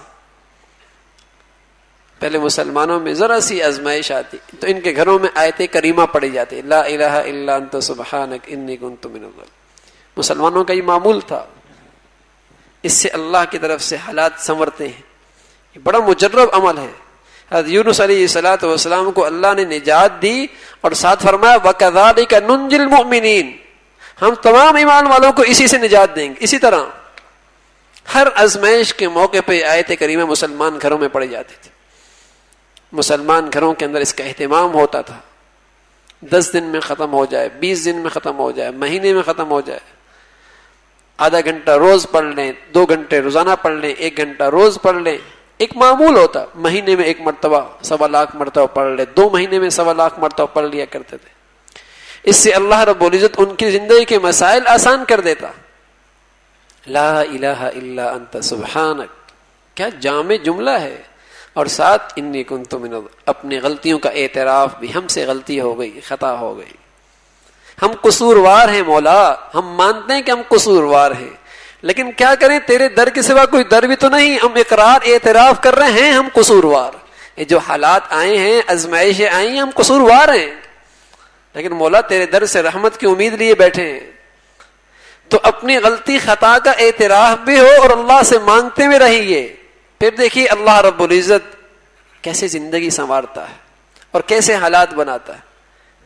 پہلے مسلمانوں میں ذرا سی آزمائش آتی تو ان کے گھروں میں آیت کریمہ پڑھی جاتی، لا الہ الا انت سبحانک انی کنت من الظالمین. مسلمانوں کا یہ معمول تھا. اس سے اللہ کی طرف سے حالات سنورتے ہیں. یہ بڑا مجرب عمل ہے. حضرت یونس علیہ الصلوۃ والسلام کو اللہ نے نجات دی اور ساتھ فرمایا وَكَذَلِكَ نُنْجِي الْمُؤْمِنِينَ، ہم تمام ایمان والوں کو اسی سے نجات دیں گے. اسی طرح ہر آزمائش کے موقع پہ آیت کریمہ مسلمان گھروں میں پڑھی جاتی تھی. مسلمان گھروں کے اندر اس کا اہتمام ہوتا تھا. 10 دن میں ختم ہو جائے، 20 دن میں ختم ہو جائے، مہینے میں ختم ہو جائے. آدھا گھنٹہ روز پڑھ لیں، 2 گھنٹے روزانہ پڑھ لیں، 1 گھنٹہ روز پڑھ لیں. ایک معمول ہوتا. مہینے میں 1 مرتبہ 1.25 لاکھ مرتبہ پڑھ لے، 2 مہینے میں 1.25 لاکھ مرتبہ پڑھ لیا کرتے تھے. اس سے اللہ رب العزت ان کی زندگی کے مسائل آسان کر دیتا. لا الہ الا انت سبحانک، کیا جامع جملہ ہے. اور ساتھ انی کنت من الظالمین، اپنی غلطیوں کا اعتراف بھی، ہم سے غلطی ہو گئی، خطا ہو گئی، ہم قصوروار ہیں مولا، ہم مانتے ہیں کہ ہم قصوروار ہیں، لیکن کیا کریں، تیرے در کے سوا کوئی در بھی تو نہیں. ہم اقرار اعتراف کر رہے ہیں ہم قصوروار. یہ جو حالات آئے ہیں، آزمائشیں آئی ہیں، ہم قصوروار ہیں، لیکن مولا تیرے در سے رحمت کی امید لیے بیٹھے ہیں. تو اپنی غلطی خطا کا اعتراف بھی ہو اور اللہ سے مانگتے ہوئے رہیے. پھر دیکھیے اللہ رب العزت کیسے زندگی سنوارتا ہے اور کیسے حالات بناتا ہے.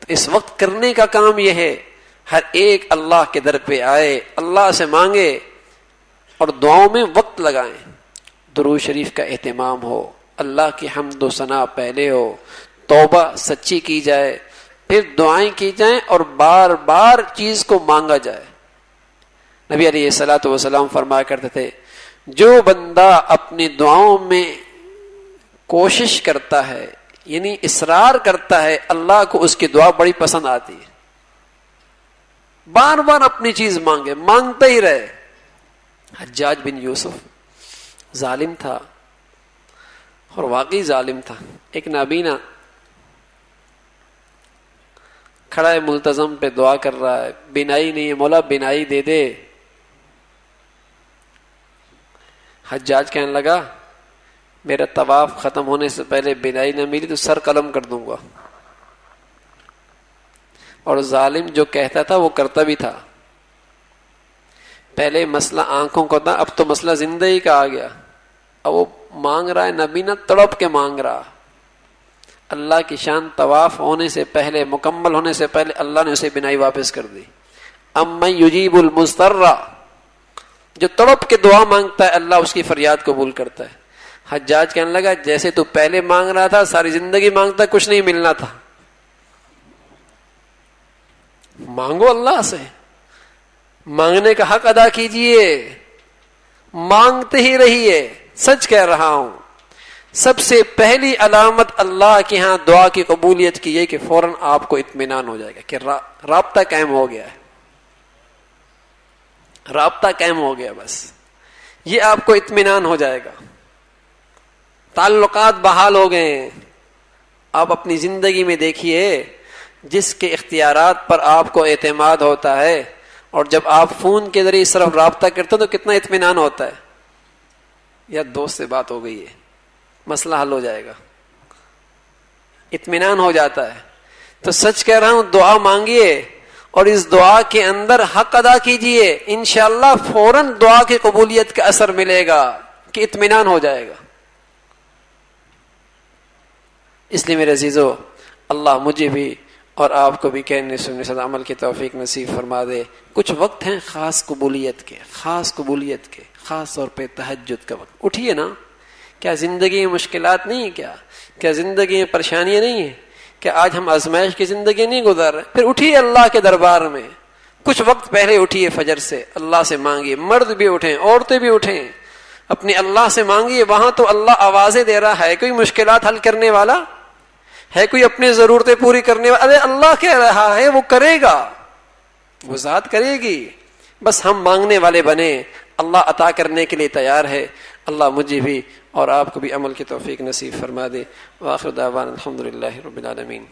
تو اس وقت کرنے کا کام یہ ہے، ہر ایک اللہ کے در پہ آئے، اللہ سے مانگے اور دعاؤں میں وقت لگائیں. درود شریف کا اہتمام ہو، اللہ کی حمد و ثنا پہلے ہو، توبہ سچی کی جائے، پھر دعائیں کی جائیں اور بار بار چیز کو مانگا جائے. نبی علیہ الصلوۃ والسلام فرمایا کرتے تھے جو بندہ اپنی دعاؤں میں کوشش کرتا ہے، یعنی اصرار کرتا ہے، اللہ کو اس کی دعا بڑی پسند آتی ہے. بار بار اپنی چیز مانگے، مانگتے ہی رہے. حجاج بن یوسف ظالم تھا اور واقعی ظالم تھا. ایک نابینا کھڑا ہے ملتزم پہ دعا کر رہا ہے، بینائی نہیں ہے، مولا بینائی دے دے. حجاج کہنے لگا میرا طواف ختم ہونے سے پہلے بینائی نہ ملی تو سر قلم کر دوں گا. اور ظالم جو کہتا تھا وہ کرتا بھی تھا. پہلے مسئلہ آنکھوں کا تھا، اب تو مسئلہ زندگی کا آ گیا. اب وہ مانگ رہا ہے، نبی نہ تڑپ کے مانگ رہا. اللہ کی شان طواف ہونے سے پہلے، مکمل ہونے سے پہلے اللہ نے اسے بینائی واپس کر دی. امن یجیب المضطر، جو تڑپ کے دعا مانگتا ہے اللہ اس کی فریاد قبول کرتا ہے. حجاج کہنے لگا جیسے تو پہلے مانگ رہا تھا، ساری زندگی مانگتا، کچھ نہیں ملنا تھا. مانگو اللہ سے، مانگنے کا حق ادا کیجئے، مانگتے ہی رہیے. سچ کہہ رہا ہوں، سب سے پہلی علامت اللہ کے ہاں دعا کی قبولیت کی ہے کہ فوراً آپ کو اطمینان ہو جائے گا کہ رابطہ قائم ہو گیا ہے. رابطہ قائم ہو گیا، بس یہ آپ کو اطمینان ہو جائے گا. تعلقات بحال ہو گئے ہیں. آپ اپنی زندگی میں دیکھیے، جس کے اختیارات پر آپ کو اعتماد ہوتا ہے، اور جب آپ فون کے ذریعے صرف رابطہ کرتے ہیں تو کتنا اطمینان ہوتا ہے. یا دوست سے بات ہو گئی ہے، مسئلہ حل ہو جائے گا، اطمینان ہو جاتا ہے. تو سچ کہہ رہا ہوں، دعا مانگیے اور اس دعا کے اندر حق ادا کیجئے، انشاءاللہ فوراً دعا کی قبولیت کا اثر ملے گا کہ اطمینان ہو جائے گا. اس لیے میرے عزیزو، اللہ مجھے بھی اور آپ کو بھی کہنے سننے سے عمل کی توفیق نصیب فرما دے. کچھ وقت ہیں خاص قبولیت کے، خاص قبولیت کے، خاص طور پہ تہجد کا وقت. اٹھیے نا. کیا زندگی میں مشکلات نہیں ہیں؟ کیا زندگی میں پریشانیاں نہیں ہیں؟ کیا آج ہم آزمائش کی زندگی نہیں گزار رہے؟ پھر اٹھیے اللہ کے دربار میں. کچھ وقت پہلے اٹھیے، فجر سے اللہ سے مانگیے. مرد بھی اٹھیں، عورتیں بھی اٹھیں، اپنے اللہ سے مانگیے. وہاں تو اللہ آوازیں دے رہا ہے. کوئی مشکلات حل کرنے والا ہے؟ کوئی اپنی ضرورتیں پوری کرنے والا؟ ارے اللہ کہہ رہا ہے، وہ کرے گا، وہ ذات کرے گی. بس ہم مانگنے والے بنے. اللہ عطا کرنے کے لیے تیار ہے. اللہ مجھے بھی اور آپ کو بھی عمل کی توفیق نصیب فرما دے. وآخر دعوانا الحمدللہ رب العالمین.